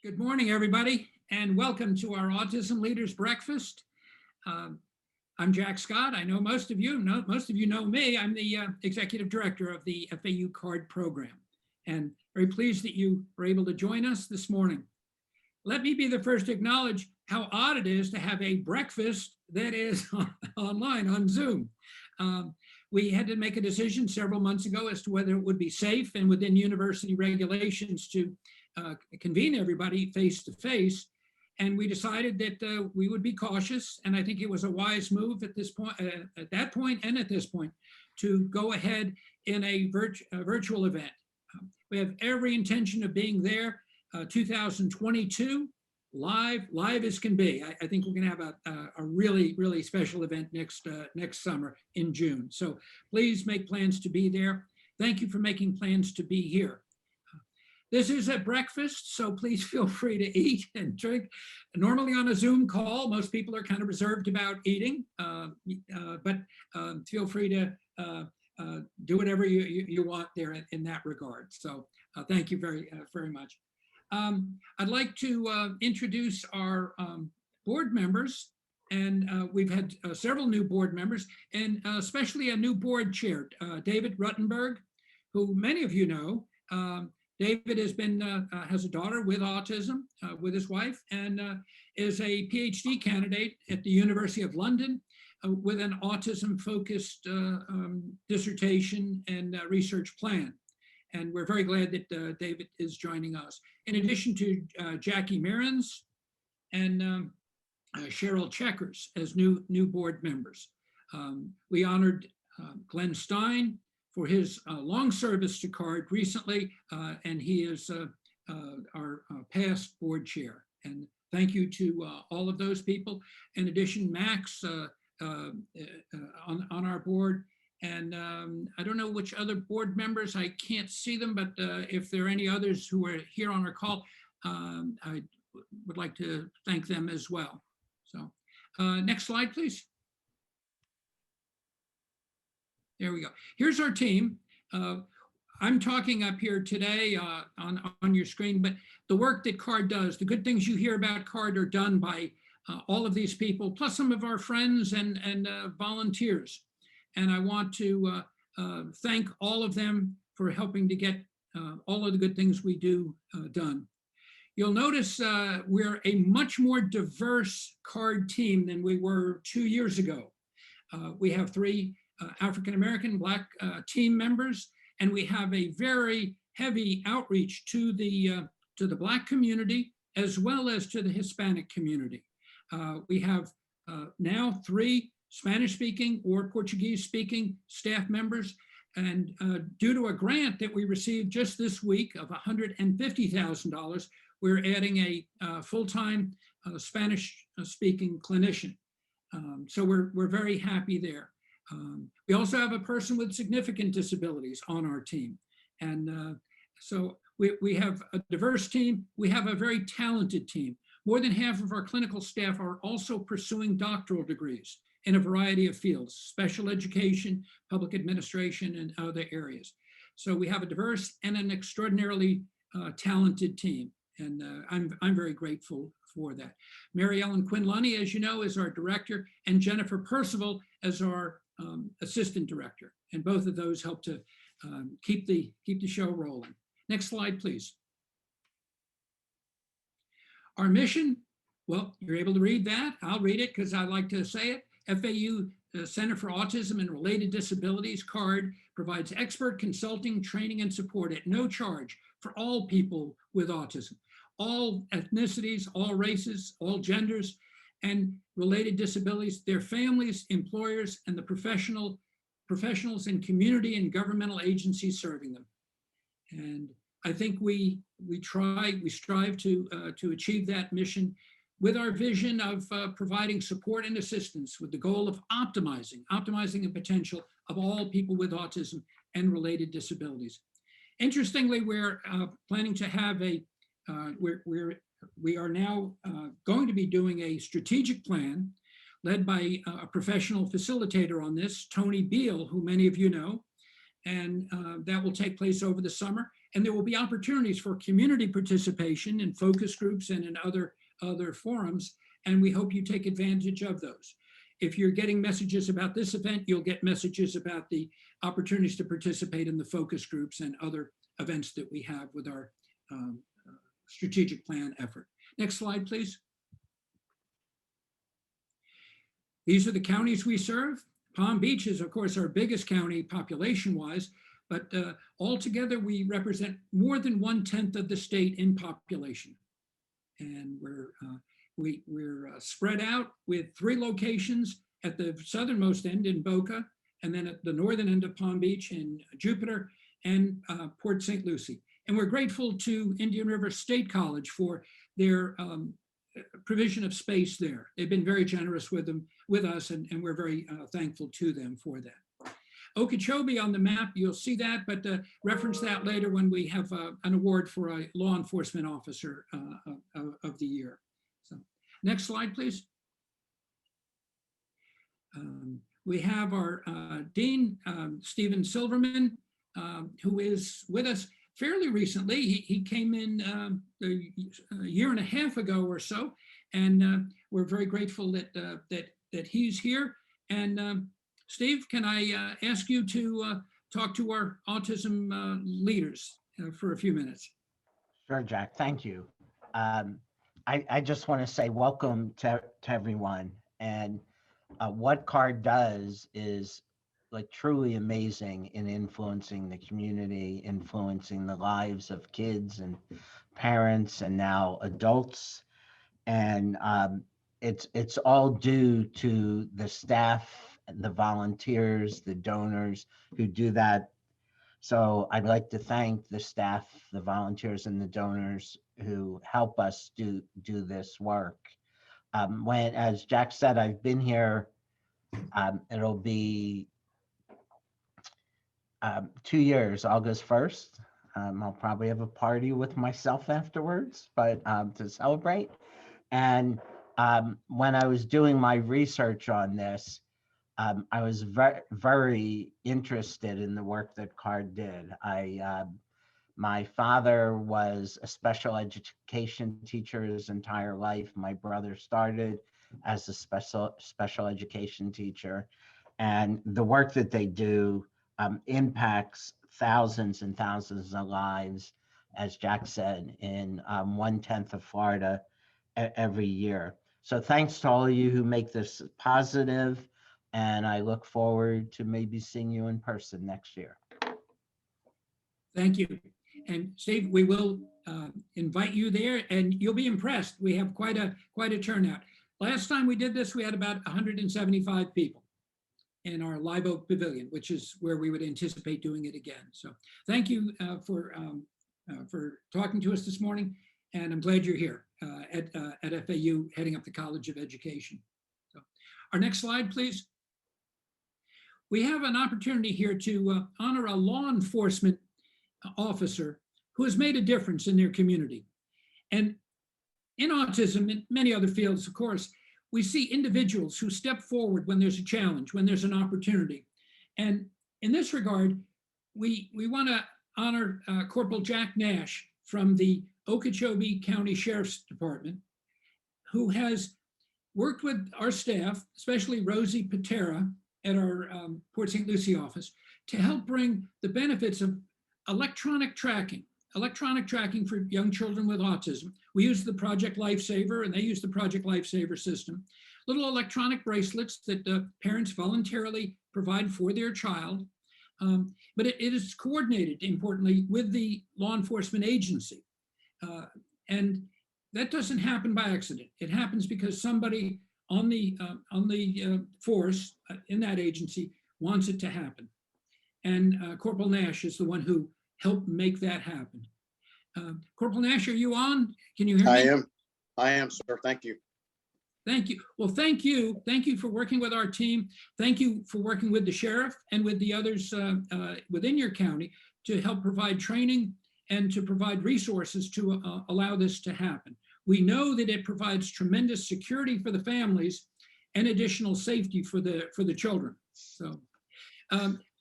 Good morning, everybody, and welcome to our Autism Leaders Breakfast. I'm Jack Scott. I know most of you know me. I'm the Executive Director of the FAU CARD program, and very pleased that you were able to join us this morning. Let me be the first to acknowledge how odd it is to have a breakfast that is online on Zoom. We had to make a decision several months ago as to whether it would be safe and within university regulations to convene everybody face to face, and we decided that we would be cautious, and I think it was a wise move at this point, at that point and at this point, to go ahead in a virtual event. We have every intention of being there 2022 live as can be. I think we're going to have a really special event next summer in June. So please make plans to be there. Thank you for making plans to be here. This is a breakfast, so please feel free to eat and drink. Normally on a Zoom call, most people are kind of reserved about eating, but feel free to do whatever you want there in that regard. So thank you very much. I'd like to introduce our board members, and we've had several new board members, and especially a new board chair, David Ruttenberg, who many of you know. David has a daughter with autism, with his wife, and is a PhD candidate at the University of London with an autism-focused dissertation and research plan. And we're very glad that David is joining us. In addition to Jackie Mehrens and Cheryl Checkers as new board members. We honored Glenn Stein for his long service to CARD recently, and he is our past board chair. And thank you to all of those people. In addition, Max on our board, and I don't know which other board members, I can't see them, but if there are any others who are here on our call, I would like to thank them as well. So next slide, please. There we go. Here's our team. I'm talking up here today on your screen, but the work that CARD does, the good things you hear about CARD are done by all of these people, plus some of our friends and volunteers. And I want to thank all of them for helping to get all of the good things we do done. You'll notice we're a much more diverse CARD team than we were 2 years ago. We have 3 African-American Black team members, and we have a very heavy outreach to the Black community as well as to the Hispanic community. We have now 3 Spanish-speaking or Portuguese-speaking staff members, and due to a grant that we received just this week of $150,000, we're adding a full-time Spanish-speaking clinician. So we're very happy there. We also have a person with significant disabilities on our team. And so we have a diverse team. We have a very talented team. More than half of our clinical staff are also pursuing doctoral degrees in a variety of fields, special education, public administration, and other areas. So we have a diverse and an extraordinarily talented team. And I'm very grateful for that. Mary Ellen Quinlani, as you know, is our director, and Jennifer Percival as our assistant director, and both of those help to keep the show rolling. Next slide, please. Our mission, well, you're able to read that. I'll read it because I like to say it. FAU Center for Autism and Related Disabilities, CARD, provides expert consulting, training, and support at no charge for all people with autism, all ethnicities, all races, all genders, and related disabilities, their families, employers, and the professionals in community and governmental agencies serving them. And I think we strive to achieve that mission with our vision of providing support and assistance with the goal of optimizing the potential of all people with autism and related disabilities. Interestingly, we're planning to have we are now going to be doing a strategic plan led by a professional facilitator on this, Tony Beal, who many of you know, and that will take place over the summer. And there will be opportunities for community participation in focus groups and in other forums, and we hope you take advantage of those. If you're getting messages about this event, you'll get messages about the opportunities to participate in the focus groups and other events that we have with our strategic plan effort. Next slide, please. These are the counties we serve. Palm Beach is, of course, our biggest county population-wise, but altogether we represent more than 1/10 of the state in population. And we're spread out with 3 locations at the southernmost end in Boca, and then at the northern end of Palm Beach in Jupiter and Port St. Lucie. And we're grateful to Indian River State College for their provision of space there. They've been very generous with us, and we're very thankful to them for that. Okeechobee on the map, you'll see that, but reference that later when we have an award for a law enforcement officer of the year. So, next slide, please. We have our Dean, Stephen Silverman, who is with us fairly recently. He came in a year and a half ago or so, and we're very grateful that he's here. And Steve, can I ask you to talk to our autism leaders for a few minutes? Sure, Jack. Thank you. I just want to say welcome to everyone. And what CARD does is like truly amazing in influencing the community, influencing the lives of kids and parents and now adults. And it's all due to the staff, the volunteers, the donors who do that. So I'd like to thank the staff, the volunteers, and the donors who help us do this work. As Jack said, I've been here, it'll be 2 years, August 1st. I'll probably have a party with myself afterwards, but to celebrate. And when I was doing my research on this, I was very interested in the work that CARD did. My father was a special education teacher his entire life. My brother started as a special education teacher, and the work that they do impacts thousands and thousands of lives, as Jack said, in 1/10 of Florida every year. So thanks to all of you who make this positive, and I look forward to maybe seeing you in person next year. Thank you. And Steve, we will invite you there, and you'll be impressed. We have quite a turnout. Last time we did this, we had about 175 people in our Live Oak Pavilion, which is where we would anticipate doing it again. So thank you for talking to us this morning, and I'm glad you're here at FAU, heading up the College of Education. So, our next slide, please. We have an opportunity here to honor a law enforcement officer who has made a difference in their community. And in autism and many other fields, of course, we see individuals who step forward when there's a challenge, when there's an opportunity. And in this regard, we want to honor Corporal Jack Nash from the Okeechobee County Sheriff's Department, who has worked with our staff, especially Rosie Patera at our Port St. Lucie office, to help bring the benefits of electronic tracking for young children with autism. We use the Project Lifesaver, and they use the Project Lifesaver system. Little electronic bracelets that parents voluntarily provide for their child. But it is coordinated, importantly, with the law enforcement agency. And that doesn't happen by accident. It happens because somebody on the force in that agency wants it to happen. And Corporal Nash is the one who helped make that happen. Corporal Nash, are you on? Can you hear me? I am, sir. Thank you. Thank you. Well, thank you. Thank you for working with our team. Thank you for working with the sheriff and with the others within your county to help provide training and to provide resources to allow this to happen. We know that it provides tremendous security for the families and additional safety for the children. So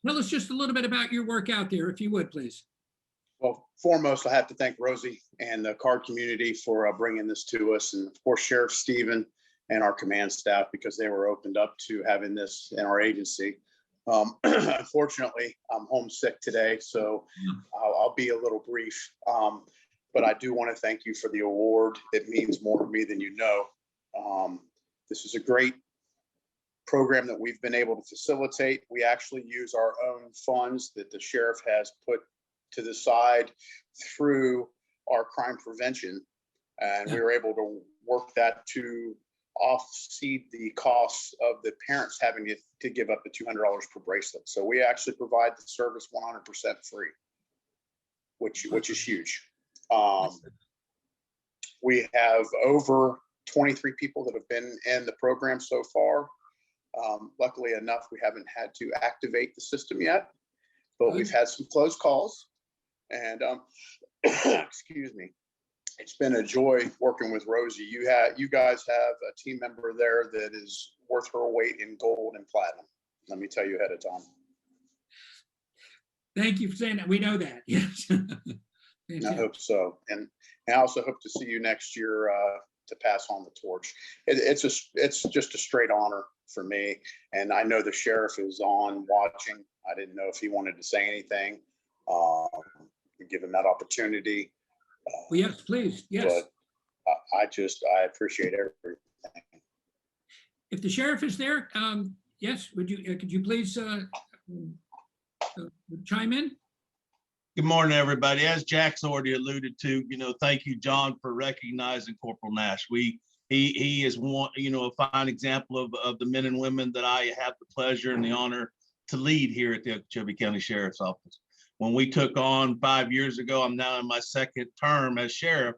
Tell us just a little bit about your work out there, if you would, please. Well, foremost, I have to thank Rosie and the CARD community for bringing this to us, and of course, Sheriff Stephen and our command staff, because they were opened up to having this in our agency. Unfortunately, I'm homesick today, so I'll be a little brief. But I do want to thank you for the award. It means more to me than you know. This is a great program that we've been able to facilitate. We actually use our own funds that the sheriff has put to the side through our crime prevention. And we were able to work that to offset the costs of the parents having to give up the $200 per bracelet. So we actually provide the service 100% free, which is huge. We have over 23 people that have been in the program so far. Luckily enough, we haven't had to activate the system yet, but we've had some close calls, and excuse me, it's been a joy working with Rosie. You guys have a team member there that is worth her weight in gold and platinum. Let me tell you ahead of time. Thank you for saying that. We know that. Yes. I hope so, and I also hope to see you next year to pass on the torch. It's just a straight honor for me, and I know the sheriff is on watching. I didn't know if he wanted to say anything. Give him that opportunity. Well, yes, please. Yes. But I appreciate everything. If the sheriff is there, yes, could you please chime in? Good morning, everybody. As Jack's already alluded to, thank you, John, for recognizing Corporal Nash. He is one, a fine example of the men and women that I have the pleasure and the honor to lead here at the Okeechobee County Sheriff's Office. When we took on 5 years ago, I'm now in my second term as sheriff,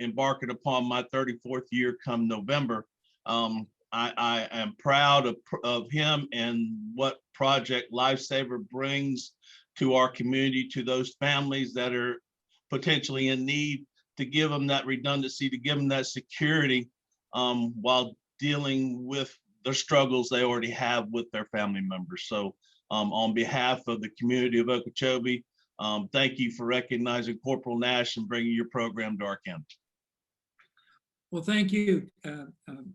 embarking upon my 34th year come November. I am proud of him and what Project Lifesaver brings to our community, to those families that are potentially in need, to give them that redundancy, to give them that security while dealing with the struggles they already have with their family members. So on behalf of the community of Okeechobee, thank you for recognizing Corporal Nash and bringing your program to our county. Well, thank you,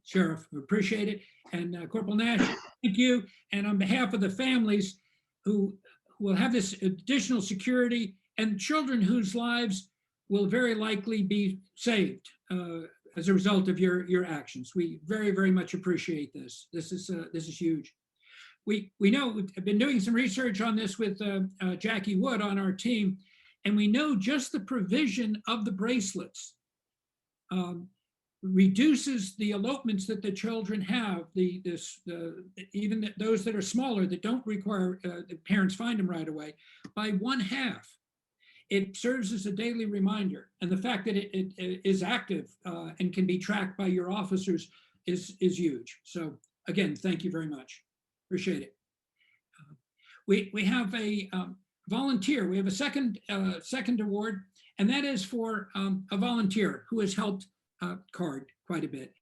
Sheriff. We appreciate it. And Corporal Nash, thank you. And on behalf of the families who will have this additional security and children whose lives will very likely be saved as a result of your actions. We very, very much appreciate this. This is huge. We know we've been doing some research on this with Jackie Wood on our team, and we know just the provision of the bracelets reduces the elopements that the children have, even those that are smaller that don't require the parents find them right away, by 1/2. It serves as a daily reminder, and the fact that it is active and can be tracked by your officers is huge. So again, thank you very much. Appreciate it. We have a volunteer. We have a second award, and that is for a volunteer who has helped CARD quite a bit.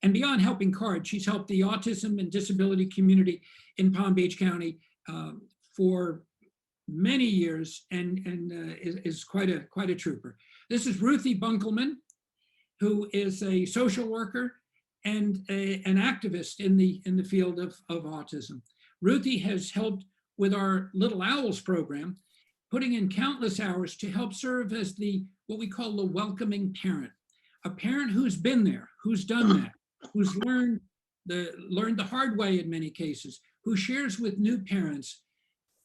And beyond helping CARD, she's helped the autism and disability community in Palm Beach County for many years, and is quite a trooper. This is Ruthie Bunkelman, who is a social worker and an activist in the field of autism. Ruthie has helped with our Little Owls program, putting in countless hours to help serve as what we call the welcoming parent. A parent who's been there, who's done that, who's learned the hard way in many cases, who shares with new parents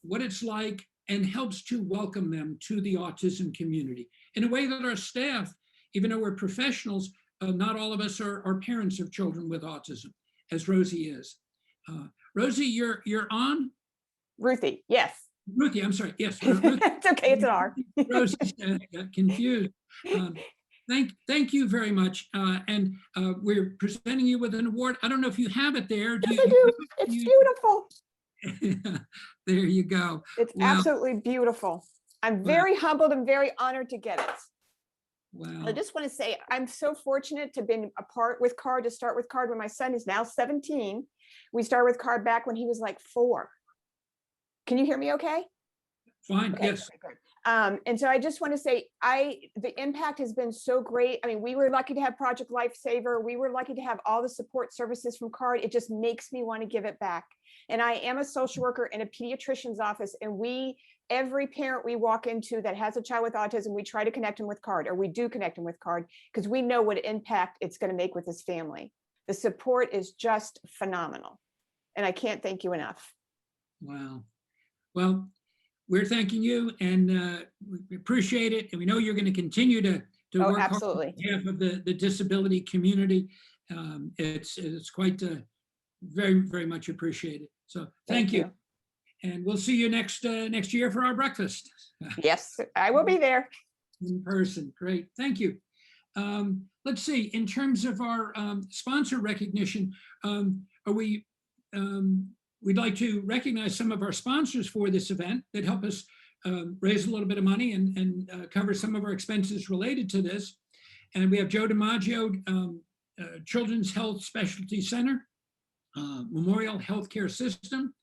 what it's like and helps to welcome them to the autism community in a way that our staff, even though we're professionals, not all of us are parents of children with autism, as Rosie is. Rosie, you're on? Ruthie, yes. Ruthie, I'm sorry. Yes. Ruthie, It's okay, it's an R. Rosie got confused. Thank you very much. And we're presenting you with an award. I don't know if you have it there. Yes, I do. It's beautiful. There you go. It's absolutely beautiful. I'm very humbled and very honored to get it. Wow. I just want to say I'm so fortunate to have been a part with CARD, to start with CARD when my son is now 17. We started with CARD back when he was like 4. Can you hear me okay? Fine, Okay, yes. good. And so I just want to say, the impact has been so great. I mean, we were lucky to have Project Lifesaver. We were lucky to have all the support services from CARD. It just makes me want to give it back. And I am a social worker in a pediatrician's office, and every parent we walk into that has a child with autism, we try to connect them with CARD, or we do connect them with CARD, because we know what impact it's going to make with his family. The support is just phenomenal. And I can't thank you enough. Wow. Well, we're thanking you, and we appreciate it. And we know you're going to continue to Oh, work hard on absolutely. behalf of the disability community. It's quite very, very much appreciated. So thank you. And we'll see you next year for our breakfast. Yes, I will be there. In person. Great. Thank you. Let's see, in terms of our sponsor recognition, we'd like to recognize some of our sponsors for this event that help us raise a little bit of money and cover some of our expenses related to this. And we have Joe DiMaggio, Children's Health Specialty Center, Memorial Healthcare System,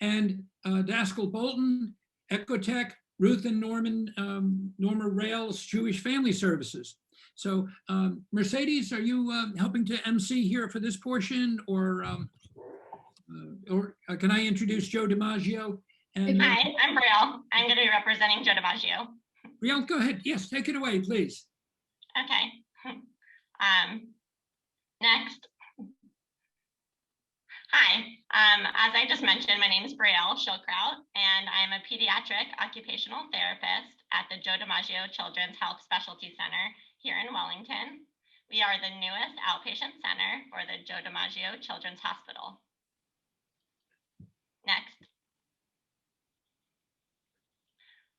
and DaskalBolton, Exotech, Ruth and Norma Rales Jewish Family Services. So Mercedes, are you helping to MC here for this portion, or can I introduce Joe DiMaggio? And, Hi, I'm Rales. I'm going to be representing Joe DiMaggio. Rales, go ahead. Yes, take it away, please. Okay. Next. Hi, as I just mentioned, my name is Brielle Schilkraut, and I'm a pediatric occupational therapist at the Joe DiMaggio Children's Health Specialty Center here in Wellington. We are the newest outpatient center for the Joe DiMaggio Children's Hospital. Next.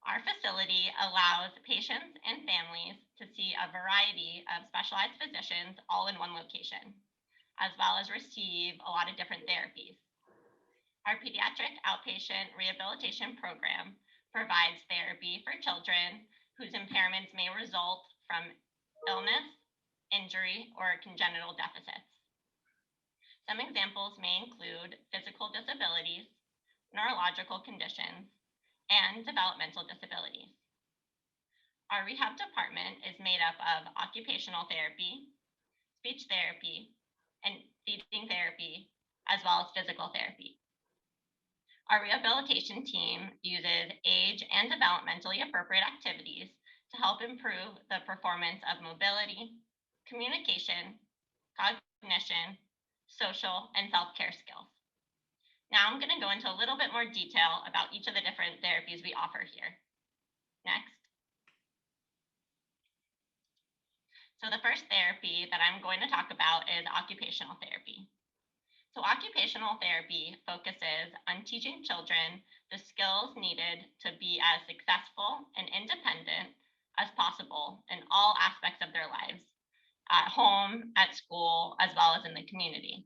Our facility allows patients and families to see a variety of specialized physicians all in one location, as well as receive a lot of different therapies. Our pediatric outpatient rehabilitation program provides therapy for children whose impairments may result from illness, injury, or congenital deficits. Some examples may include physical disabilities, neurological conditions, and developmental disabilities. Our rehab department is made up of occupational therapy, speech therapy, and feeding therapy, as well as physical therapy. Our rehabilitation team uses age and developmentally appropriate activities to help improve the performance of mobility, communication, cognition, social, and self-care skills. Now I'm going to go into a little bit more detail about each of the different therapies we offer here. Next. So the first therapy that I'm going to talk about is occupational therapy. So occupational therapy focuses on teaching children the skills needed to be as successful and independent as possible in all aspects of their lives, at home, at school, as well as in the community.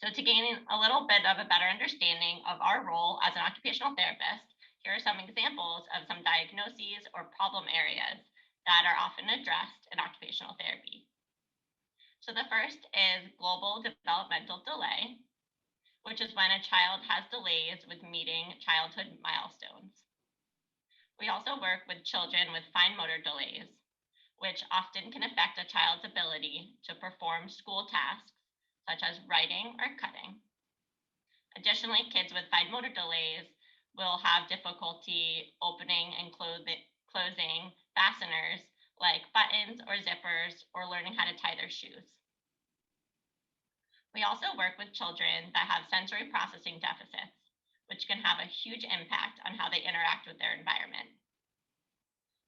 So to gain a little bit of a better understanding of our role as an occupational therapist, here are some examples of some diagnoses or problem areas that are often addressed in occupational therapy. So the first is global developmental delay, which is when a child has delays with meeting childhood milestones. We also work with children with fine motor delays, which often can affect a child's ability to perform school tasks, such as writing or cutting. Additionally, kids with fine motor delays will have difficulty opening and closing fasteners like buttons or zippers, or learning how to tie their shoes. We also work with children that have sensory processing deficits, which can have a huge impact on how they interact with their environment.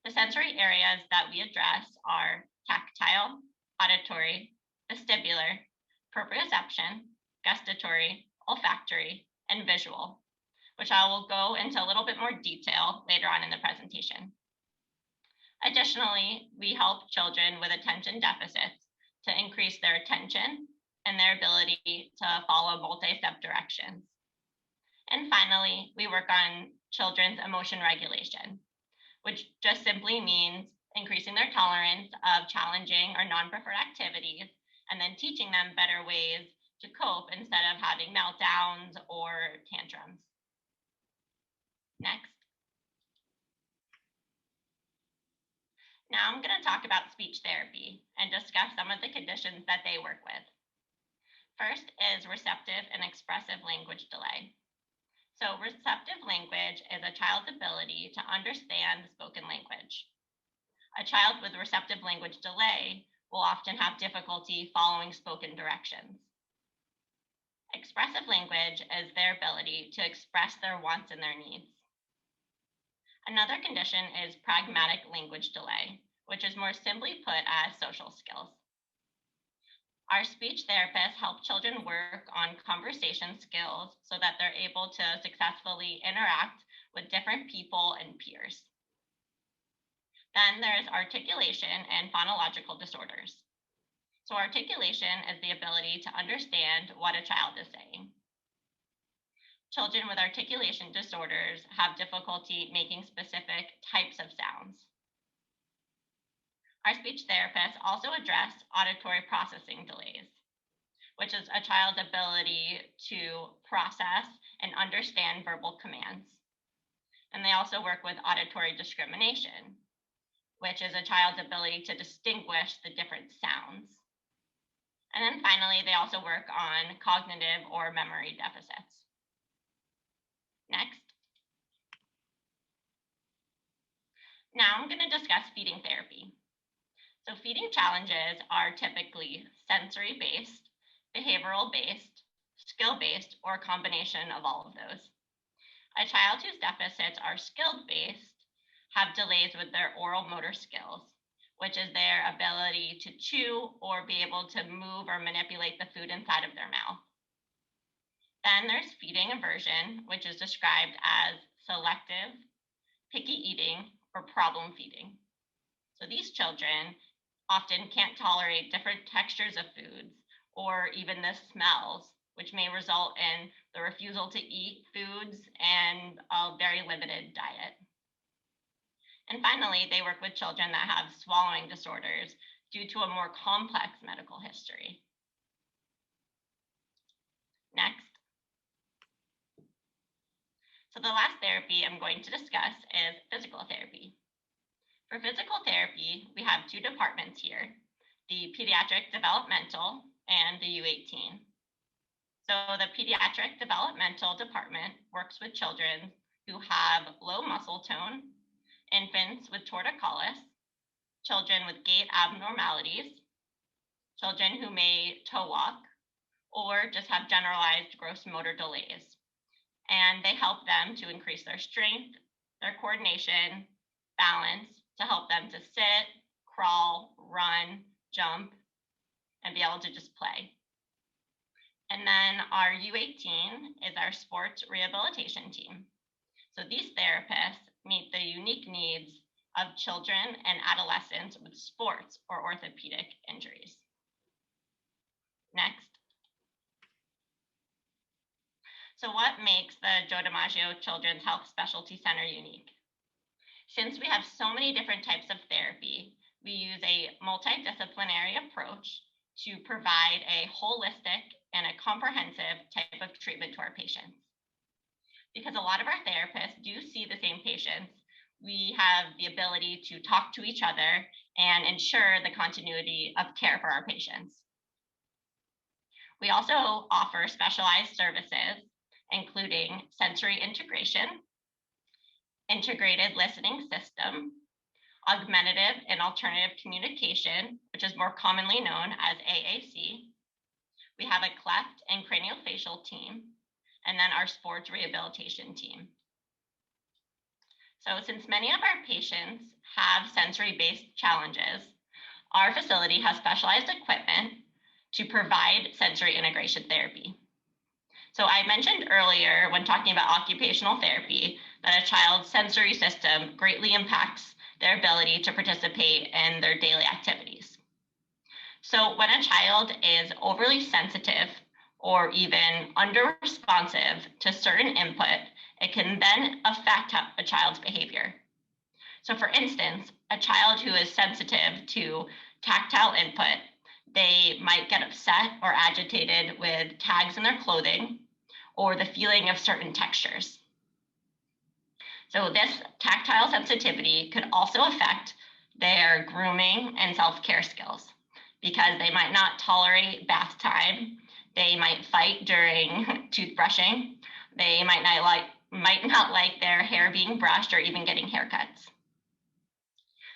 The sensory areas that we address are tactile, auditory, vestibular, proprioception, gustatory, olfactory, and visual, which I will go into a little bit more detail later on in the presentation. Additionally, we help children with attention deficits to increase their attention and their ability to follow multi-step directions. And finally, we work on children's emotion regulation, which just simply means increasing their tolerance of challenging or non-preferred activities, and then teaching them better ways to cope instead of having meltdowns or tantrums. Next. Now I'm going to talk about speech therapy and discuss some of the conditions that they work with. First is receptive and expressive language delay. So receptive language is a child's ability to understand spoken language. A child with receptive language delay will often have difficulty following spoken directions. Expressive language is their ability to express their wants and their needs. Another condition is pragmatic language delay, which is more simply put as social skills. Our speech therapists help children work on conversation skills so that they're able to successfully interact with different people and peers. Then there's articulation and phonological disorders. So articulation is the ability to understand what a child is saying. Children with articulation disorders have difficulty making specific types of sounds. Our speech therapists also address auditory processing delays, which is a child's ability to process and understand verbal commands. And they also work with auditory discrimination, which is a child's ability to distinguish the different sounds. And then finally, they also work on cognitive or memory deficits. Next. Now I'm going to discuss feeding therapy. So feeding challenges are typically sensory-based, behavioral-based, skill-based, or a combination of all of those. A child whose deficits are skill-based have delays with their oral motor skills, which is their ability to chew or be able to move or manipulate the food inside of their mouth. Then there's feeding aversion, which is described as selective, picky eating, or problem feeding. So these children often can't tolerate different textures of foods or even the smells, which may result in the refusal to eat foods and a very limited diet. And finally, they work with children that have swallowing disorders due to a more complex medical history. Next. So the last therapy I'm going to discuss is physical therapy. For physical therapy, we have two departments here, the pediatric developmental and the U18. So the pediatric developmental department works with children who have low muscle tone, infants with torticollis, children with gait abnormalities, children who may toe walk, or just have generalized gross motor delays. And they help them to increase their strength, their coordination, balance, to help them to sit, crawl, run, jump, and be able to just play. And then our U18 is our sports rehabilitation team. So these therapists meet the unique needs of children and adolescents with sports or orthopedic injuries. Next. So what makes the Joe DiMaggio Children's Health Specialty Center unique? Since we have so many different types of therapy, we use a multidisciplinary approach to provide a holistic and a comprehensive type of treatment to our patients. Because a lot of our therapists do see the same patients, we have the ability to talk to each other and ensure the continuity of care for our patients. We also offer specialized services, including sensory integration, integrated listening system, augmentative and alternative communication, which is more commonly known as AAC. We have a cleft and craniofacial team, and then our sports rehabilitation team. So since many of our patients have sensory-based challenges, our facility has specialized equipment to provide sensory integration therapy. So I mentioned earlier when talking about occupational therapy that a child's sensory system greatly impacts their ability to participate in their daily activities. So when a child is overly sensitive or even under-responsive to certain input, it can then affect a child's behavior. So for instance, a child who is sensitive to tactile input, they might get upset or agitated with tags in their clothing or the feeling of certain textures. So this tactile sensitivity could also affect their grooming and self-care skills because they might not tolerate bath time. They might fight during toothbrushing. They might not like their hair being brushed or even getting haircuts.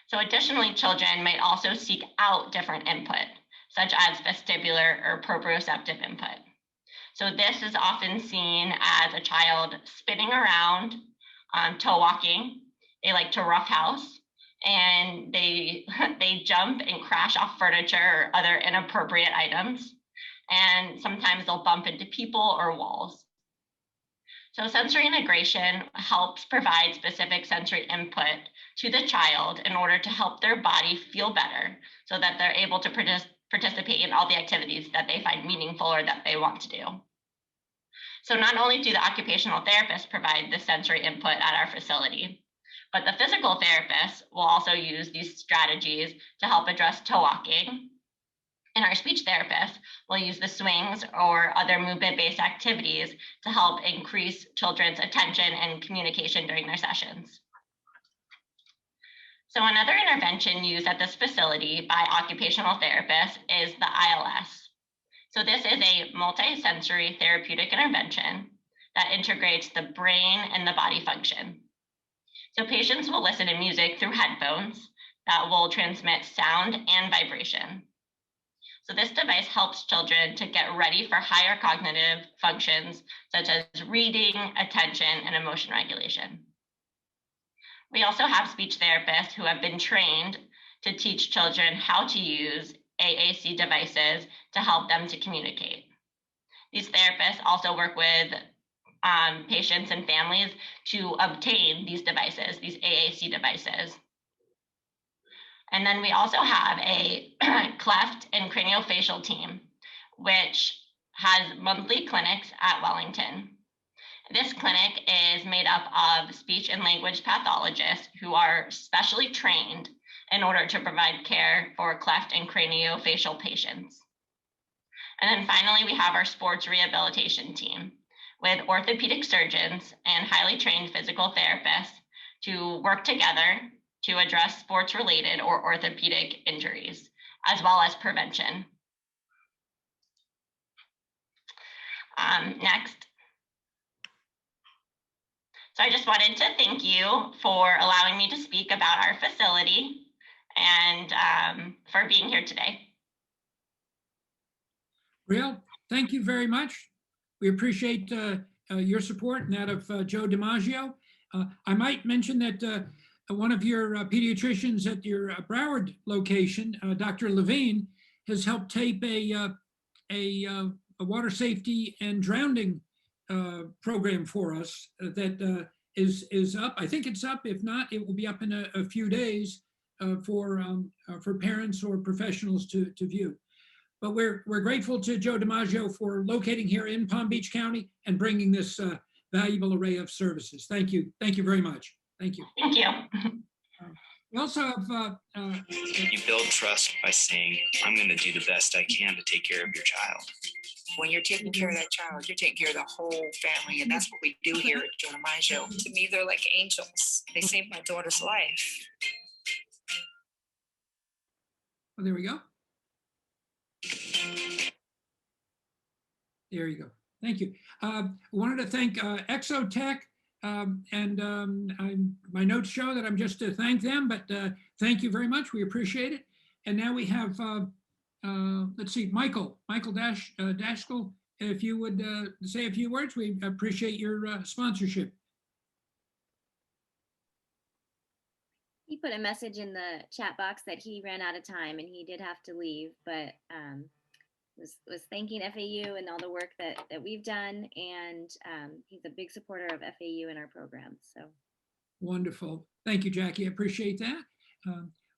So additionally, children might also seek out different input, such as vestibular or proprioceptive input. So this is often seen as a child spinning around, toe walking. They like to roughhouse, and they jump and crash off furniture or other inappropriate items. And sometimes they'll bump into people or walls. So sensory integration helps provide specific sensory input to the child in order to help their body feel better so that they're able to participate in all the activities that they find meaningful or that they want to do. So not only do the occupational therapists provide the sensory input at our facility, but the physical therapists will also use these strategies to help address toe walking. And our speech therapists will use the swings or other movement-based activities to help increase children's attention and communication during their sessions. So another intervention used at this facility by occupational therapists is the ILS. So this is a multi-sensory therapeutic intervention that integrates the brain and the body function. So patients will listen to music through headphones that will transmit sound and vibration. So this device helps children to get ready for higher cognitive functions, such as reading, attention, and emotion regulation. We also have speech therapists who have been trained to teach children how to use AAC devices to help them to communicate. These therapists also work with patients and families to obtain these devices, these AAC devices. And then we also have a cleft and craniofacial team, which has monthly clinics at Wellington. This clinic is made up of speech and language pathologists who are specially trained in order to provide care for cleft and craniofacial patients. And then finally, we have our sports rehabilitation team with orthopedic surgeons and highly trained physical therapists to work together to address sports-related or orthopedic injuries, as well as prevention. Next. So I just wanted to thank you for allowing me to speak about our facility and for being here today. Real, thank you very much. We appreciate your support and that of Joe DiMaggio. I might mention that one of your pediatricians at your Broward location, Dr. Levine, has helped tape a water safety and drowning program for us that is up. I think it's up. If not, it will be up in a few days for parents or professionals to view. But we're grateful to Joe DiMaggio for locating here in Palm Beach County and bringing this valuable array of services. Thank you. Thank you very much. Thank you. Thank you. We also have... You build trust by saying, I'm going to do the best I can to take care of your child. When you're taking care of that child, you're taking care of the whole family. And that's what we do here at Joe DiMaggio. To me, they're like angels. They saved my daughter's life. Oh, there we go. There you go. Thank you. I wanted to thank Exotech. My notes show that I'm just to thank them, but thank you very much. We appreciate it. And now we have, let's see, Michael Daskal. If you would say a few words, we appreciate your sponsorship. He put a message in the chat box that he ran out of time and he did have to leave, but was thanking FAU and all the work that we've done, and he's a big supporter of FAU in our programs. So wonderful. Thank you, Jackie. I appreciate that.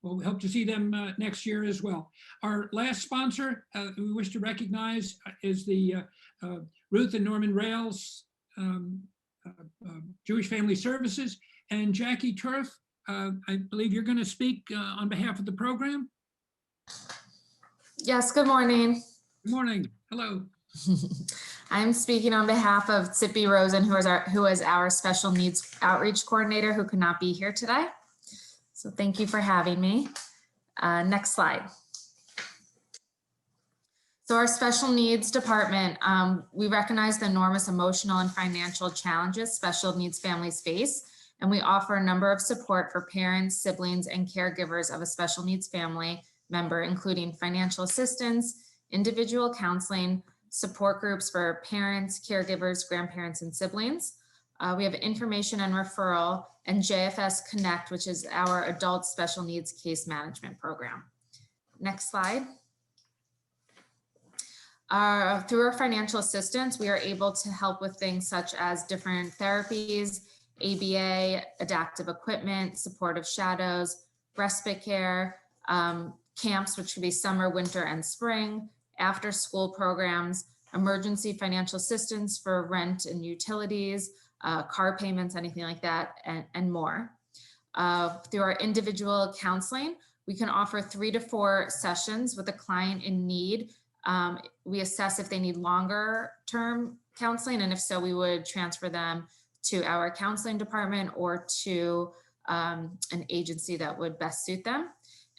Well, we hope to see them next year as well. Our last sponsor we wish to recognize is the Ruth and Norman Rales Jewish Family Services. And Jackie Turf, I believe you're going to speak on behalf of the program. Yes, good morning. Good morning. Hello. I'm speaking on behalf of Sippy Rosen, who is our special needs outreach coordinator, who could not be here today. So thank you for having me. Next slide. So our special needs department, we recognize the enormous emotional and financial challenges special needs families face, and we offer a number of support for parents, siblings, and caregivers of a special needs family member, including financial assistance, individual counseling, support groups for parents, caregivers, grandparents, and siblings. We have information and referral, and JFS Connect, which is our adult special needs case management program. Next slide. Through our financial assistance, we are able to help with things such as different therapies, ABA, adaptive equipment, supportive shadows, respite care, camps, which could be summer, winter, and spring, after school programs, emergency financial assistance for rent and utilities, car payments, anything like that, and more. Through our individual counseling, we can offer 3 to 4 sessions with a client in need. We assess if they need longer term counseling, and if so, we would transfer them to our counseling department or to an agency that would best suit them.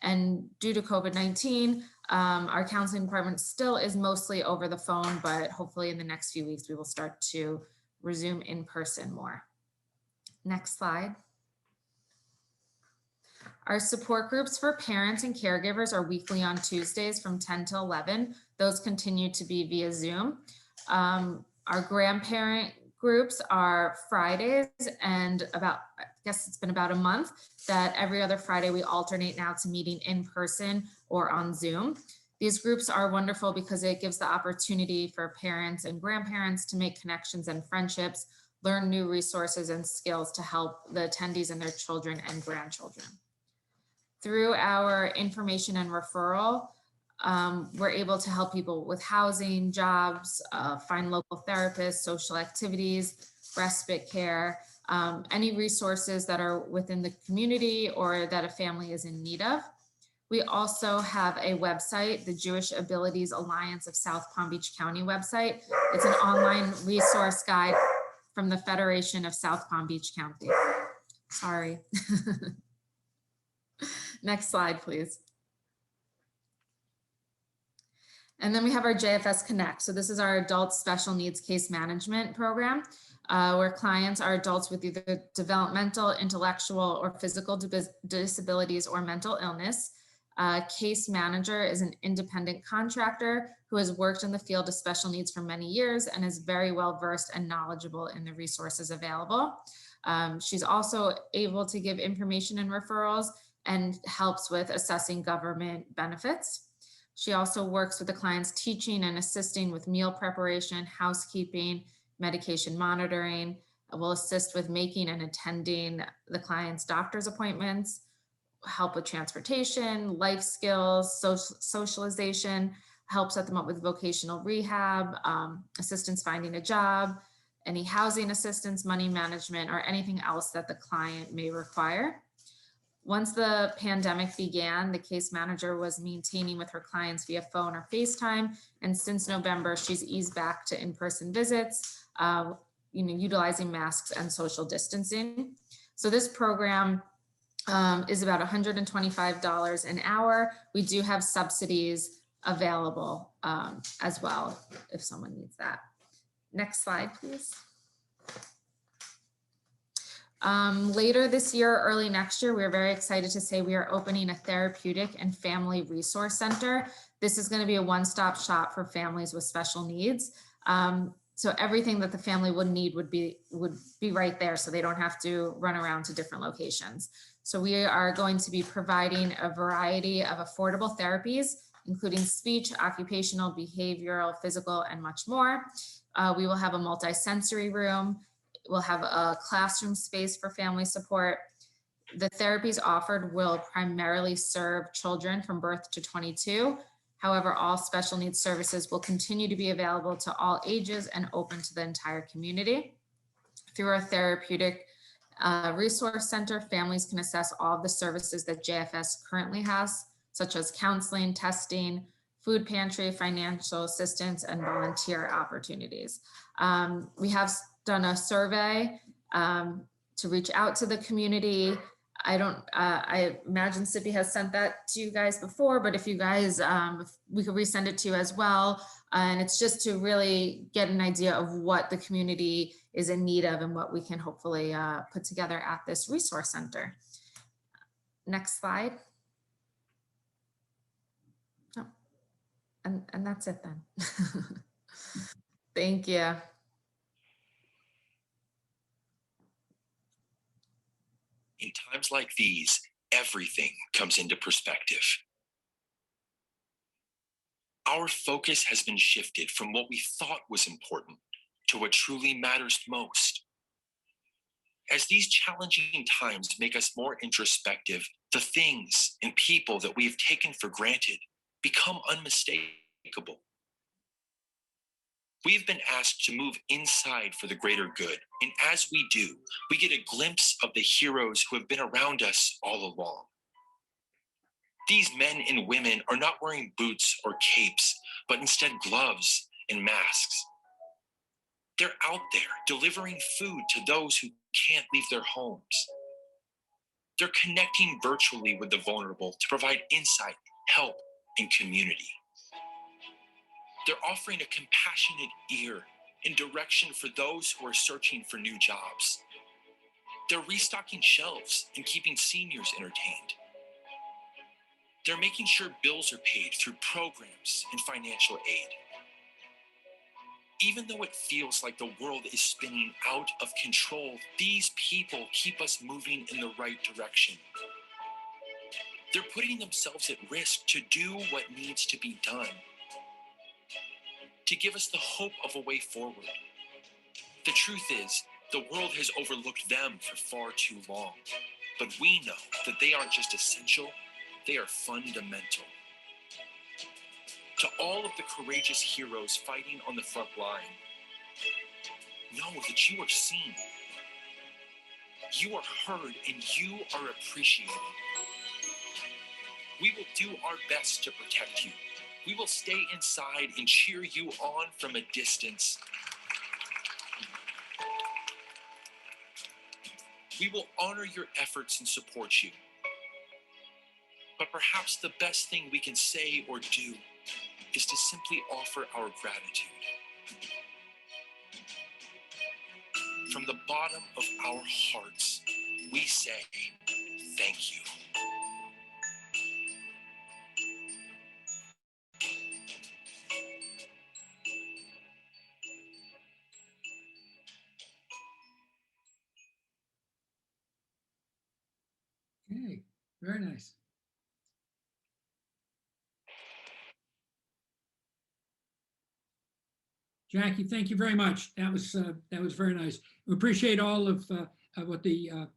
And due to COVID-19, our counseling department still is mostly over the phone, but hopefully in the next few weeks, we will start to resume in person more. Next slide. Our support groups for parents and caregivers are weekly on Tuesdays from 10 to 11. Those continue to be via Zoom. Our grandparent groups are Fridays, and I guess it's been about a month that every other Friday we alternate now to meeting in person or on Zoom. These groups are wonderful because it gives the opportunity for parents and grandparents to make connections and friendships, learn new resources and skills to help the attendees and their children and grandchildren. Through our information and referral, we're able to help people with housing, jobs, find local therapists, social activities, respite care, any resources that are within the community or that a family is in need of. We also have a website, the Jewish Abilities Alliance of South Palm Beach County website. It's an online resource guide from the Federation of South Palm Beach County. Sorry. Next slide, please. And then we have our JFS Connect. So this is our adult special needs case management program, where clients are adults with either developmental, intellectual, or physical disabilities or mental illness. Case manager is an independent contractor who has worked in the field of special needs for many years and is very well versed and knowledgeable in the resources available. She's also able to give information and referrals and helps with assessing government benefits. She also works with the clients teaching and assisting with meal preparation, housekeeping, medication monitoring, will assist with making and attending the client's doctor's appointments, help with transportation, life skills, socialization, help set them up with vocational rehab, assistance finding a job, any housing assistance, money management, or anything else that the client may require. Once the pandemic began, the case manager was maintaining with her clients via phone or FaceTime. And since November, she's eased back to in-person visits, utilizing masks and social distancing. So this program is about $125 an hour. We do have subsidies available as well, if someone needs that. Next slide, please. Later this year, early next year, we're very excited to say we are opening a therapeutic and family resource center. This is going to be a one-stop shop for families with special needs. So everything that the family would need would be right there, so they don't have to run around to different locations. So we are going to be providing a variety of affordable therapies, including speech, occupational, behavioral, physical, and much more. We will have a multi-sensory room. We'll have a classroom space for family support. The therapies offered will primarily serve children from birth to 22. However, all special needs services will continue to be available to all ages and open to the entire community. Through our therapeutic resource center, families can access all of the services that JFS currently has, such as counseling, testing, food pantry, financial assistance, and volunteer opportunities. We have done a survey to reach out to the community. I imagine Sippy has sent that to you guys before, but if you guys, we could resend it to you as well. And it's just to really get an idea of what the community is in need of and what we can hopefully put together at this resource center. Next slide. Oh, and that's it then. Thank you. In times like these, everything comes into perspective. Our focus has been shifted from what we thought was important to what truly matters most. As these challenging times make us more introspective, the things and people that we have taken for granted become unmistakable. We've been asked to move inside for the greater good, and as we do, we get a glimpse of the heroes who have been around us all along. These men and women are not wearing boots or capes, but instead gloves and masks. They're out there delivering food to those who can't leave their homes. They're connecting virtually with the vulnerable to provide insight, help, and community. They're offering a compassionate ear and direction for those who are searching for new jobs. They're restocking shelves and keeping seniors entertained. They're making sure bills are paid through programs and financial aid. Even though it feels like the world is spinning out of control, these people keep us moving in the right direction. They're putting themselves at risk to do what needs to be done, to give us the hope of a way forward. The truth is, the world has overlooked them for far too long, but we know that they aren't just essential, they are fundamental. To all of the courageous heroes fighting on the front line, know that you are seen, you are heard, and you are appreciated. We will do our best to protect you. We will stay inside and cheer you on from a distance. We will honor your efforts and support you. But perhaps the best thing we can say or do is to simply offer our gratitude. From the bottom of our hearts, we say thank you. Okay, very nice. Jackie, thank you very much. That was very nice. We appreciate all of what the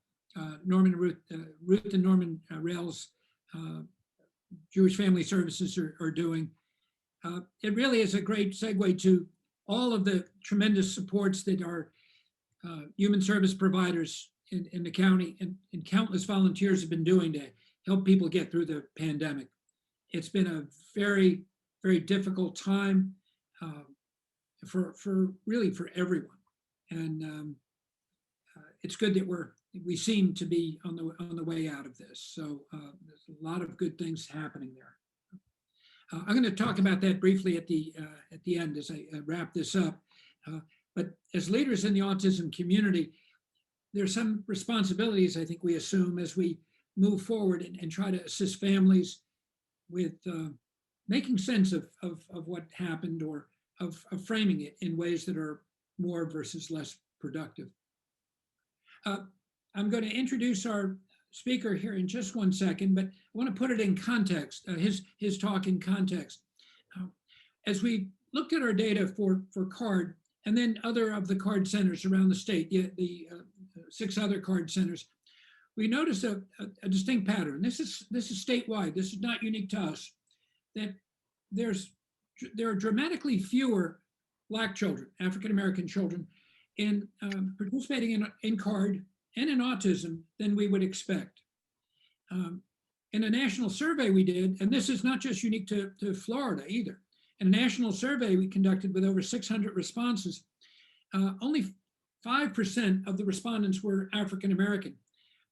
Ruth and Norman Rales Jewish Family Services are doing. It really is a great segue to all of the tremendous supports that our human service providers in the county and countless volunteers have been doing to help people get through the pandemic. It's been a very, very difficult time for everyone, and it's good that we seem to be on the way out of this. So there's a lot of good things happening there. I'm going to talk about that briefly at the end as I wrap this up. But as leaders in the autism community, there's some responsibilities I think we assume as we move forward and try to assist families with making sense of what happened, or of framing it in ways that are more versus less productive. I'm going to introduce our speaker here in just one second, but I want to put it in context, his talk in context. As we looked at our data for CARD and then other of the CARD centers around the state, the 6 other CARD centers, we noticed a distinct pattern. This is statewide. This is not unique to us. That there are dramatically fewer Black children, African-American children, in participating in CARD and in autism than we would expect. In a national survey we did, and this is not just unique to Florida either, in a national survey we conducted with over 600 responses, only 5% of the respondents were African American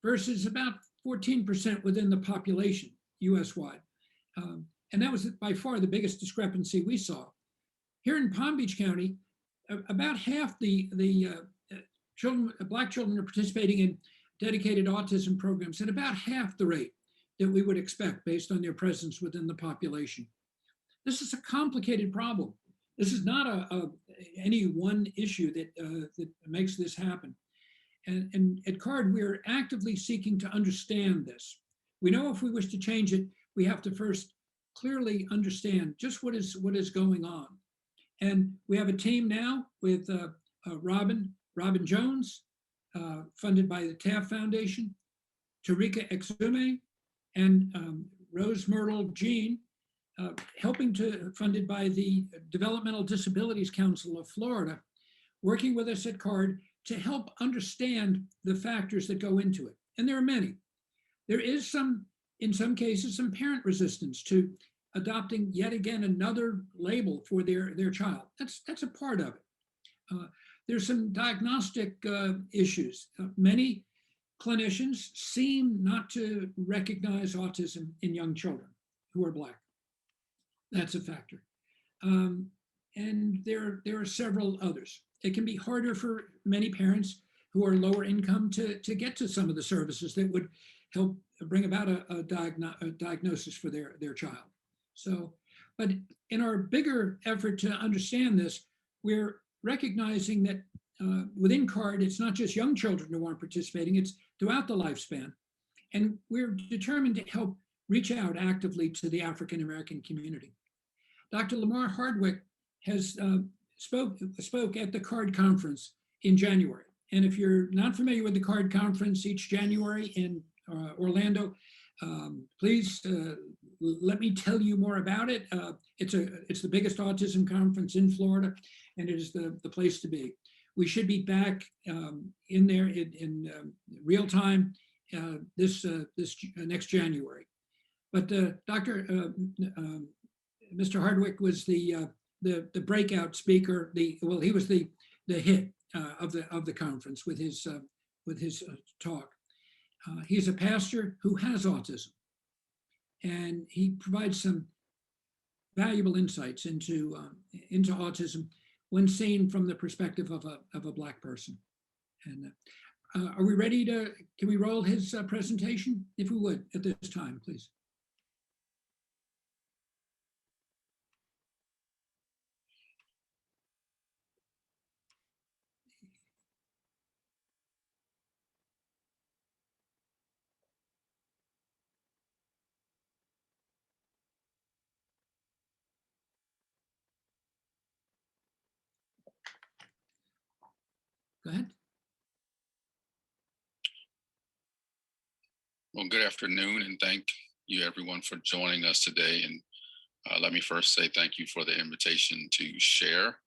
versus about 14% within the population US-wide. And that was by far the biggest discrepancy we saw. Here in Palm Beach County, about half the children, Black children are participating in dedicated autism programs at about half the rate that we would expect based on their presence within the population. This is a complicated problem. This is not any one issue that makes this happen. And at CARD, we're actively seeking to understand this. We know if we wish to change it, we have to first clearly understand just what is going on. And we have a team now with Robin Jones, funded by the Taft Foundation, Tarika Exume, and Rose Myrtle Jean, funded by the Developmental Disabilities Council of Florida, working with us at CARD to help understand the factors that go into it. And there are many. There is in some cases, some parent resistance to adopting yet again another label for their child. That's a part of it. There's some diagnostic issues. Many clinicians seem not to recognize autism in young children who are Black. That's a factor. And there are several others. It can be harder for many parents who are lower income to get to some of the services that would help bring about a diagnosis for their child. So, but in our bigger effort to understand this, we're recognizing that within CARD, it's not just young children who aren't participating, it's throughout the lifespan. And we're determined to help reach out actively to the African American community. Dr. Lamar Hardwick has spoke at the CARD conference in January. And if you're not familiar with the CARD conference each January in Orlando, please let me tell you more about it. It's the biggest autism conference in Florida, and it is the place to be. We should be back in there in real time this next January. But Mr. Hardwick was the breakout speaker. He was the hit of the conference with his talk. He's a pastor who has autism, and he provides some valuable insights into autism when seen from the perspective of a Black person. And are we ready can we roll his presentation? If we would, at this time, please. Go ahead. Well, good afternoon, and thank you everyone for joining us today. And let me first say thank you for the invitation to share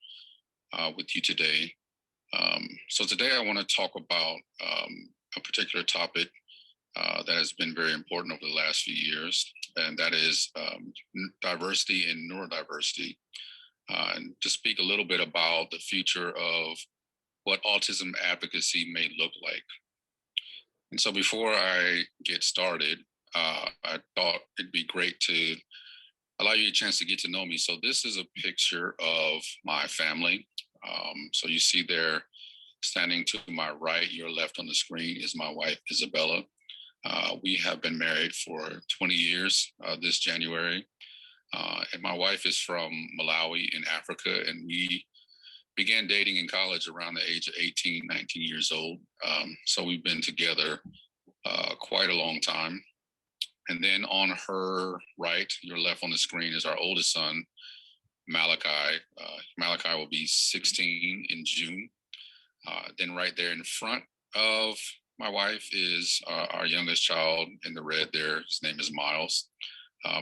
with you today. So today I want to talk about a particular topic that has been very important over the last few years, and that is diversity and neurodiversity, and to speak a little bit about the future of what autism advocacy may look like. And so before I get started, I thought it'd be great to allow you a chance to get to know me. So this is a picture of my family. So you see there, standing to my right, your left on the screen, is my wife, Isabella. We have been married for 20 years this January. And my wife is from Malawi in Africa, and we began dating in college around the age of 18, 19 years old. So we've been together quite a long time. And then on her right, your left on the screen, is our oldest son, Malachi. Malachi will be 16 in June. Then right there in front of my wife is our youngest child in the red there. His name is Miles.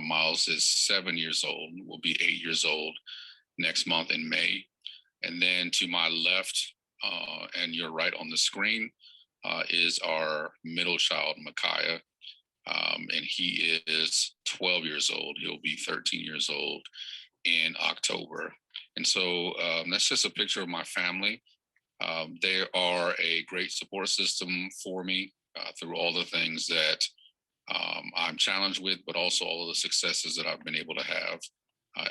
Miles is 7 years old, will be 8 years old next month in May. And then to my left and your right on the screen is our middle child, Micaiah. and he is 12 years old. He'll be 13 years old in October. And so that's just a picture of my family. They are a great support system for me through all the things that I'm challenged with, but also all of the successes that I've been able to have.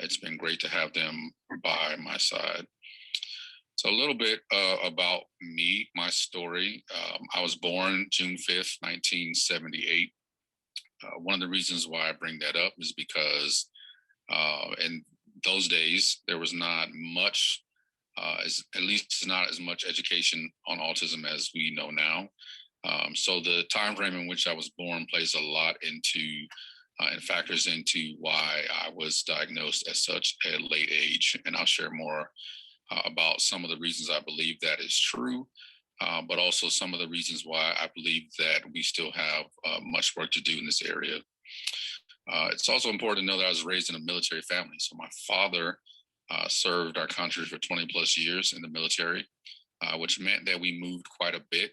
It's been great to have them by my side. So a little bit about me, my story. I was born June 5th, 1978. One of the reasons why I bring that up is because in those days, there was not much, at least not as much education on autism as we know now. So the time frame in which I was born plays a lot into and factors into why I was diagnosed at such a late age. And I'll share more about some of the reasons I believe that is true, but also some of the reasons why I believe that we still have much work to do in this area. It's also important to know that I was raised in a military family. So my father served our country for 20 plus years in the military, which meant that we moved quite a bit.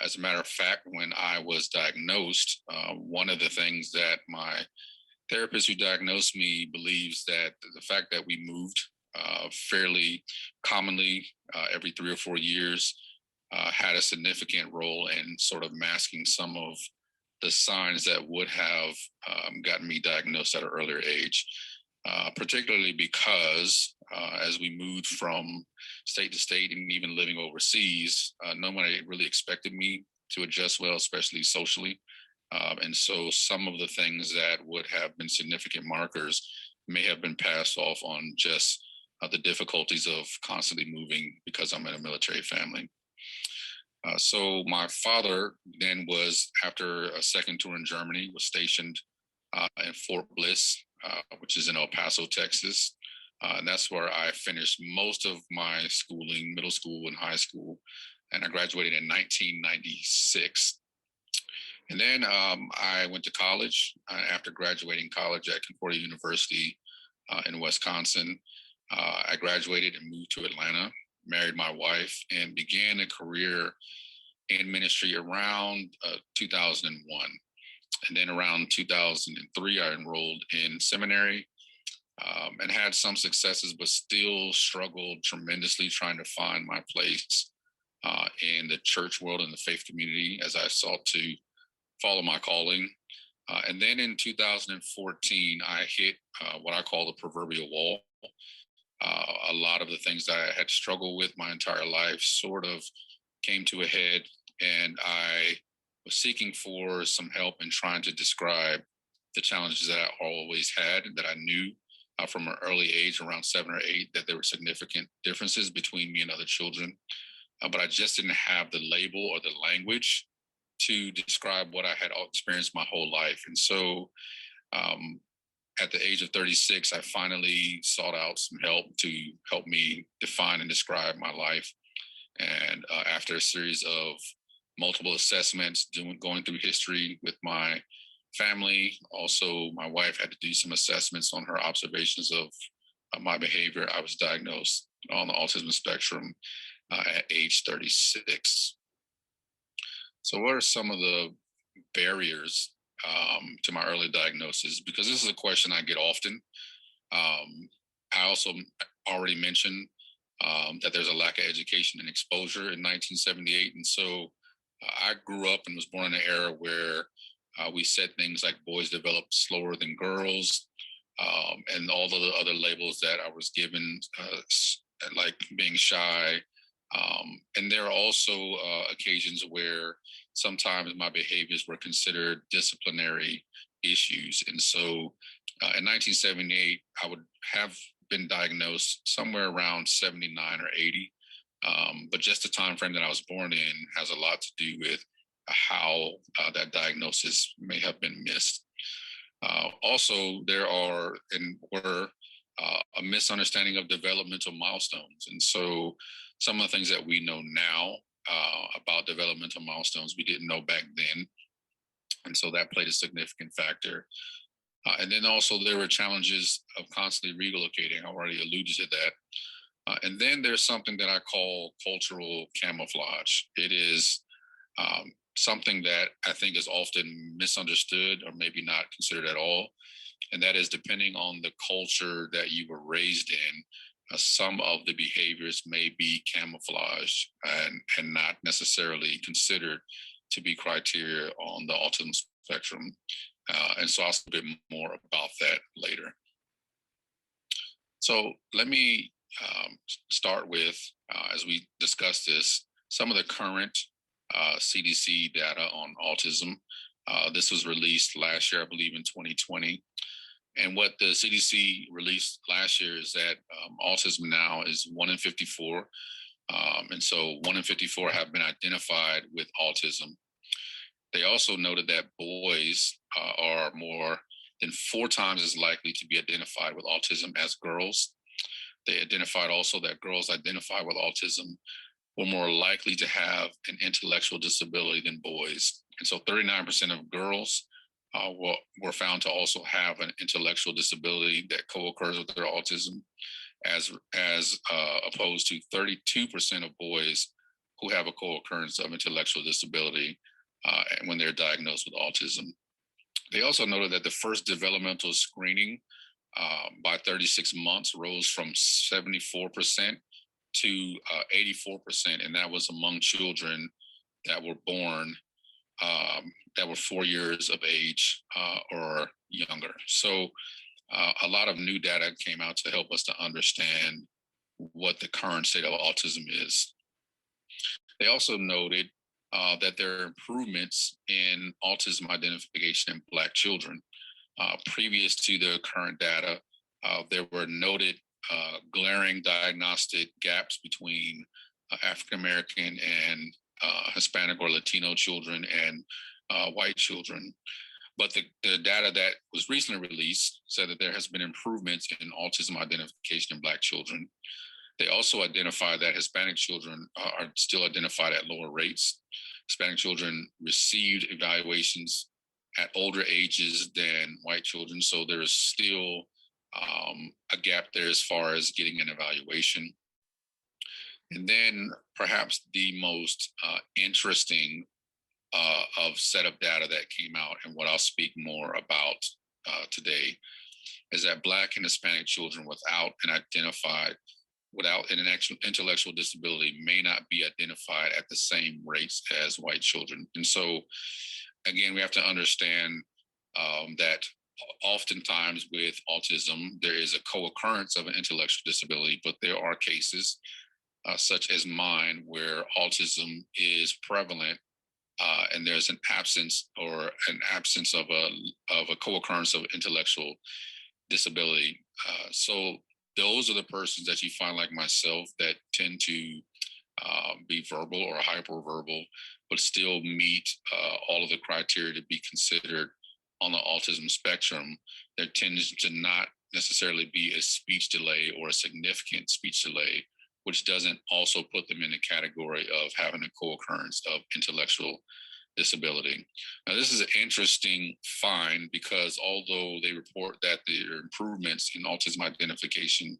As a matter of fact, when I was diagnosed, one of the things that my therapist who diagnosed me believes that the fact that we moved fairly commonly every 3 or 4 years had a significant role in sort of masking some of the signs that would have gotten me diagnosed at an earlier age, particularly because as we moved from state to state and even living overseas, nobody really expected me to adjust well, especially socially. And so some of the things that would have been significant markers may have been passed off on just the difficulties of constantly moving because I'm in a military family. So my father then was, after a second tour in Germany, was stationed in Fort Bliss, which is in El Paso, Texas. And that's where I finished most of my schooling, middle school and high school. And I graduated in 1996. And then I went to college. After graduating college at Concordia University in Wisconsin, I graduated and moved to Atlanta, married my wife, and began a career in ministry around 2001. And then around 2003, I enrolled in seminary and had some successes, but still struggled tremendously trying to find my place in the church world and the faith community as I sought to follow my calling. And then in 2014, I hit what I call the proverbial wall. A lot of the things that I had struggled with my entire life sort of came to a head, and I was seeking for some help in trying to describe the challenges that I always had, that I knew from an early age, around 7 or 8, that there were significant differences between me and other children. But I just didn't have the label or the language to describe what I had experienced my whole life. And so at the age of 36, I finally sought out some help to help me define and describe my life. And after a series of multiple assessments, going through history with my family, also my wife had to do some assessments on her observations of my behavior, I was diagnosed on the autism spectrum at age 36. So what are some of the barriers to my early diagnosis? Because this is a question I get often. I also already mentioned that there's a lack of education and exposure in 1978. And so I grew up and was born in an era where we said things like boys develop slower than girls, and all of the other labels that I was given, like being shy. And there are also occasions where sometimes my behaviors were considered disciplinary issues. And so in 1978, I would have been diagnosed somewhere around 79 or 80. But just the time frame that I was born in has a lot to do with how that diagnosis may have been missed. Also, there are and were a misunderstanding of developmental milestones. And so some of the things that we know now about developmental milestones, we didn't know back then. And so that played a significant factor. And then also there were challenges of constantly relocating. I already alluded to that. And then there's something that I call cultural camouflage. It is something that I think is often misunderstood or maybe not considered at all. And that is, depending on the culture that you were raised in, some of the behaviors may be camouflaged and not necessarily considered to be criteria on the autism spectrum. And so I'll say a bit more about that later. So let me start with, as we discuss this, some of the current CDC data on autism. This was released last year, I believe in 2020. And what the CDC released last year is that autism now is 1 in 54. And so 1 in 54 have been identified with autism. They also noted that boys are more than 4 times as likely to be identified with autism as girls. They identified also that girls identified with autism were more likely to have an intellectual disability than boys. And so 39% of girls were found to also have an intellectual disability that co-occurs with their autism, as opposed to 32% of boys who have a co-occurrence of intellectual disability when they're diagnosed with autism. They also noted that the first developmental screening by 36 months rose from 74% to 84%, and that was among children that were born that were 4 years of age or younger. So a lot of new data came out to help us to understand what the current state of autism is. They also noted that there are improvements in autism identification in Black children. Previous to the current data, there were noted glaring diagnostic gaps between African American and Hispanic or Latino children and white children. But the data that was recently released said that there has been improvements in autism identification in Black children. They also identified that Hispanic children are still identified at lower rates. Hispanic children received evaluations at older ages than white children. So there is still a gap there as far as getting an evaluation. And then perhaps the most interesting of set of data that came out, and what I'll speak more about today, is that Black and Hispanic children without an intellectual disability may not be identified at the same rates as white children. And so, again, we have to understand that oftentimes with autism, there is a co-occurrence of an intellectual disability, but there are cases such as mine where autism is prevalent and there's an absence of a co-occurrence of intellectual disability. So those are the persons that you find, like myself, that tend to be verbal or hyperverbal, but still meet all of the criteria to be considered on the autism spectrum. There tends to not necessarily be a speech delay or a significant speech delay, which doesn't also put them in the category of having a co-occurrence of intellectual disability. Now, this is an interesting find because although they report that there are improvements in autism identification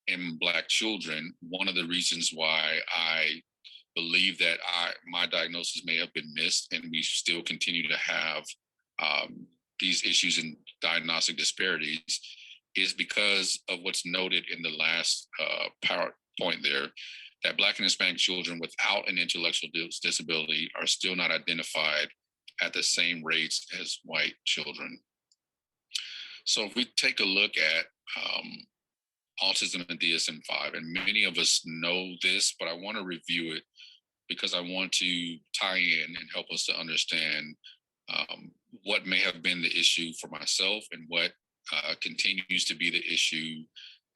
in Black children, one of the reasons why I believe that my diagnosis may have been missed and we still continue to have these issues in diagnostic disparities is because of what's noted in the last PowerPoint there, that Black and Hispanic children without an intellectual disability are still not identified at the same rates as white children. So if we take a look at autism and DSM-5, and many of us know this, but I want to review it because I want to tie in and help us to understand what may have been the issue for myself and what continues to be the issue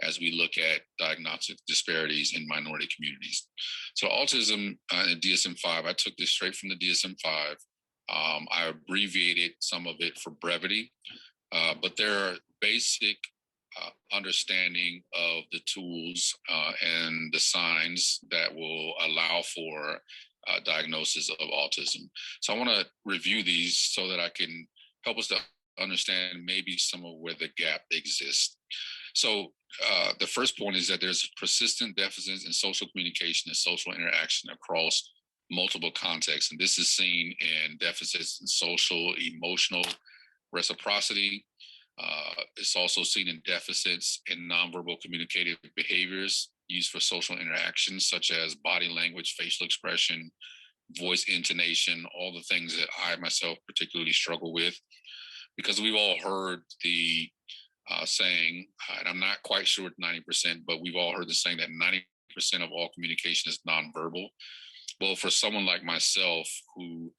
as we look at diagnostic disparities in minority communities. So autism and DSM-5, I took this straight from the DSM-5. I abbreviated some of it for brevity, but there are basic understanding of the tools and the signs that will allow for diagnosis of autism. So I want to review these so that I can help us to understand maybe some of where the gap exists. So the first point is that there's persistent deficits in social communication and social interaction across multiple contexts. And this is seen in deficits in social, emotional reciprocity. It's also seen in deficits in nonverbal communicative behaviors used for social interactions, such as body language, facial expression, voice intonation, all the things that I myself particularly struggle with. Because we've all heard the saying, and I'm not quite sure it's 90%, but we've all heard the saying that 90% of all communication is nonverbal. Well, for someone like myself who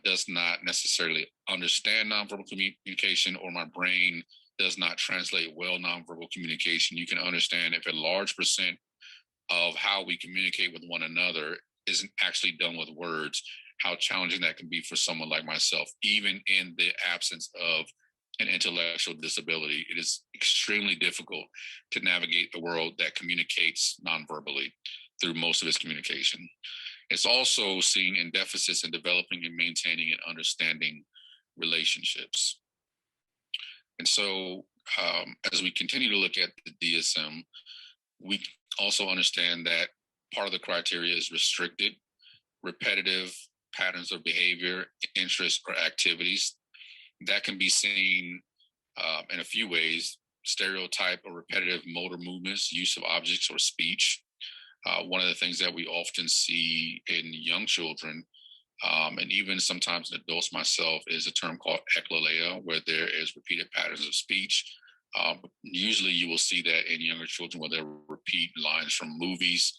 does not necessarily understand nonverbal communication, or my brain does not translate well nonverbal communication, you can understand if a large percent of how we communicate with one another isn't actually done with words, how challenging that can be for someone like myself, even in the absence of an intellectual disability. It is extremely difficult to navigate the world that communicates nonverbally through most of its communication. It's also seen in deficits in developing and maintaining and understanding relationships. And so as we continue to look at the DSM, we also understand that part of the criteria is restricted, repetitive patterns of behavior, interests, or activities. That can be seen in a few ways: stereotype or repetitive motor movements, use of objects or speech. One of the things that we often see in young children, and even sometimes in adults myself, is a term called echolea, where there is repeated patterns of speech. Usually you will see that in younger children where they repeat lines from movies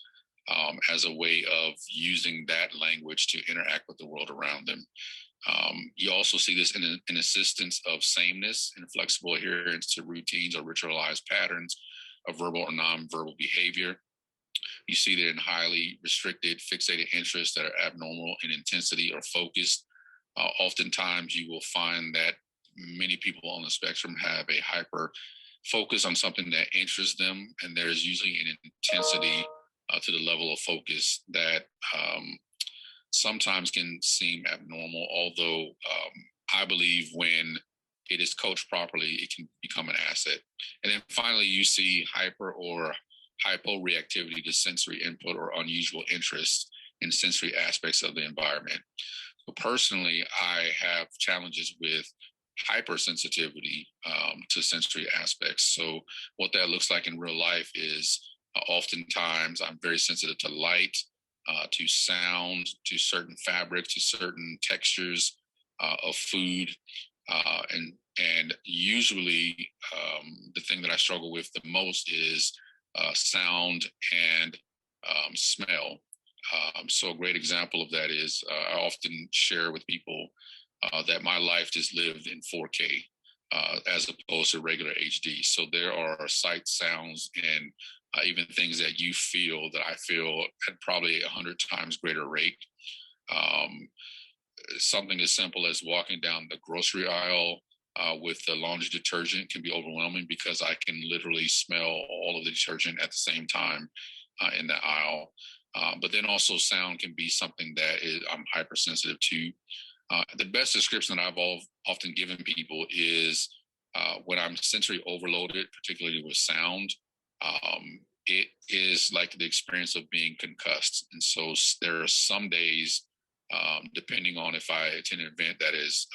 as a way of using that language to interact with the world around them. You also see this in assistance of sameness and flexible adherence to routines or ritualized patterns of verbal or nonverbal behavior. You see that in highly restricted, fixated interests that are abnormal in intensity or focused. Oftentimes you will find that many people on the spectrum have a hyper focus on something that interests them, and there's usually an intensity to the level of focus that sometimes can seem abnormal, although I believe when it is coached properly, it can become an asset. And then finally, you see hyper or hyporeactivity to sensory input or unusual interest in sensory aspects of the environment. So personally, I have challenges with hypersensitivity to sensory aspects. So what that looks like in real life is oftentimes I'm very sensitive to light, to sound, to certain fabrics, to certain textures of food. And usually the thing that I struggle with the most is sound and smell. So a great example of that is I often share with people that my life is lived in 4K as opposed to regular HD. So there are sights, sounds, and even things that you feel that I feel at probably 100 times greater rate. Something as simple as walking down the grocery aisle with the laundry detergent can be overwhelming because I can literally smell all of the detergent at the same time in the aisle. But then also sound can be something that I'm hypersensitive to. The best description that I've often given people is when I'm sensory overloaded, particularly with sound, it is like the experience of being concussed. And so there are some days, depending on if I attend an event that is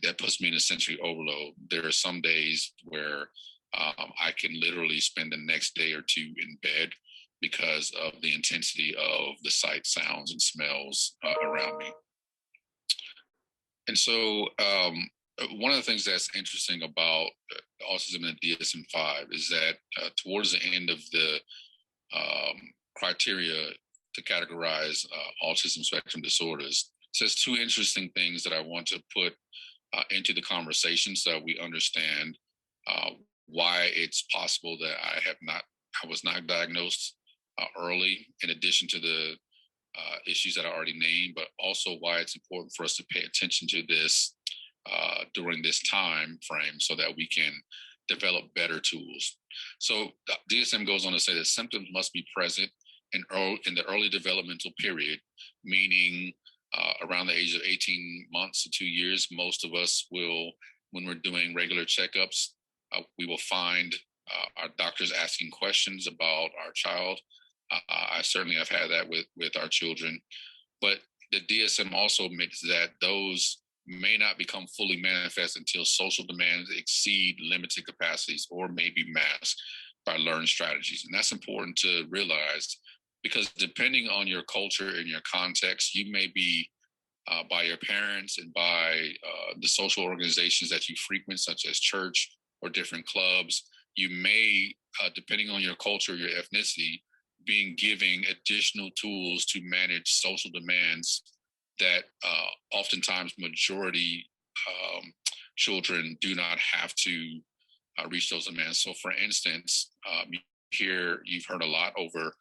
that puts me in a sensory overload, there are some days where I can literally spend the next day or two in bed because of the intensity of the sights, sounds, and smells around me. And so one of the things that's interesting about autism in DSM-5 is that towards the end of the criteria to categorize autism spectrum disorders, it says two interesting things that I want to put into the conversation so we understand why it's possible that I was not diagnosed early, in addition to the issues that I already named, but also why it's important for us to pay attention to this during this time frame so that we can develop better tools. So DSM goes on to say that symptoms must be present in the early developmental period, meaning around the age of 18 months to 2 years. Most of us will, when we're doing regular checkups, we will find our doctors asking questions about our child. I certainly have had that with our children, but the DSM also admits that those may not become fully manifest until social demands exceed limited capacities or may be masked by learned strategies. And that's important to realize, because depending on your culture and your context, you may be by your parents and by the social organizations that you frequent, such as church or different clubs, you may, depending on your culture, your ethnicity, being giving additional tools to manage social demands that oftentimes majority children do not have to reach those demands. So for instance, here you've heard a lot over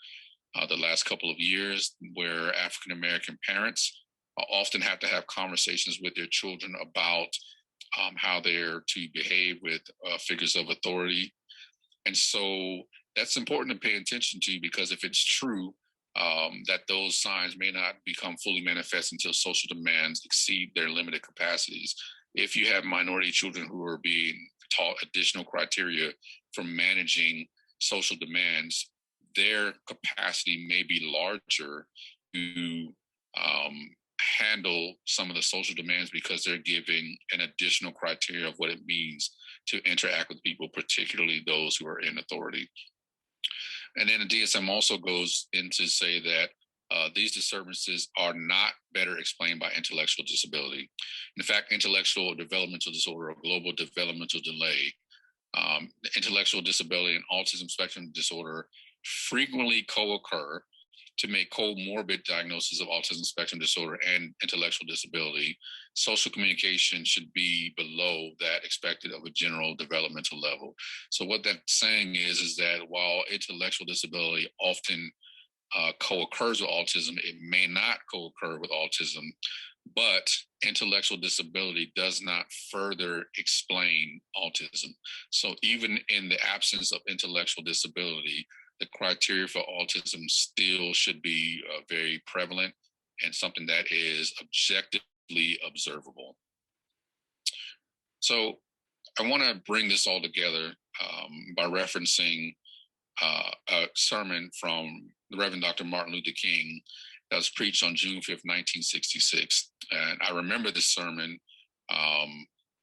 the last couple of years where African-American parents often have to have conversations with their children about how they're to behave with figures of authority. And so that's important to pay attention to, because if it's true that those signs may not become fully manifest until social demands exceed their limited capacities, if you have minority children who are being taught additional criteria for managing social demands, their capacity may be larger to handle some of the social demands because they're giving an additional criteria of what it means to interact with people, particularly those who are in authority. And then the DSM also goes in to say that these disturbances are not better explained by intellectual disability. In fact, intellectual developmental disorder or global developmental delay, intellectual disability and autism spectrum disorder frequently co-occur to make comorbid diagnosis of autism spectrum disorder and intellectual disability. Social communication should be below that expected of a general developmental level. So what that's saying is that while intellectual disability often co-occurs with autism, it may not co-occur with autism, but intellectual disability does not further explain autism. So even in the absence of intellectual disability, the criteria for autism still should be very prevalent and something that is objectively observable. So I want to bring this all together by referencing a sermon from the Reverend Dr. Martin Luther King that was preached on June 5th, 1966. And I remember this sermon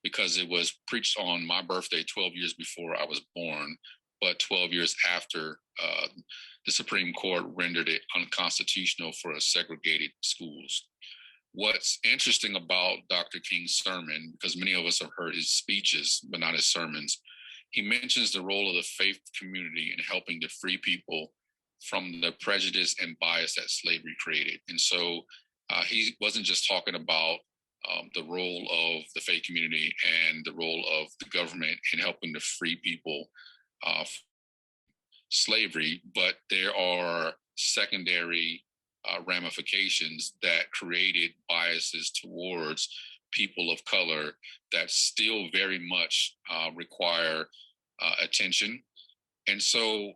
because it was preached on my birthday 12 years before I was born, but 12 years after the Supreme Court rendered it unconstitutional for segregated schools. What's interesting about Dr. King's sermon, because many of us have heard his speeches, but not his sermons, he mentions the role of the faith community in helping to free people from the prejudice and bias that slavery created. And so he wasn't just talking about the role of the faith community and the role of the government in helping to free people slavery, but there are secondary ramifications that created biases towards people of color that still very much require attention. And so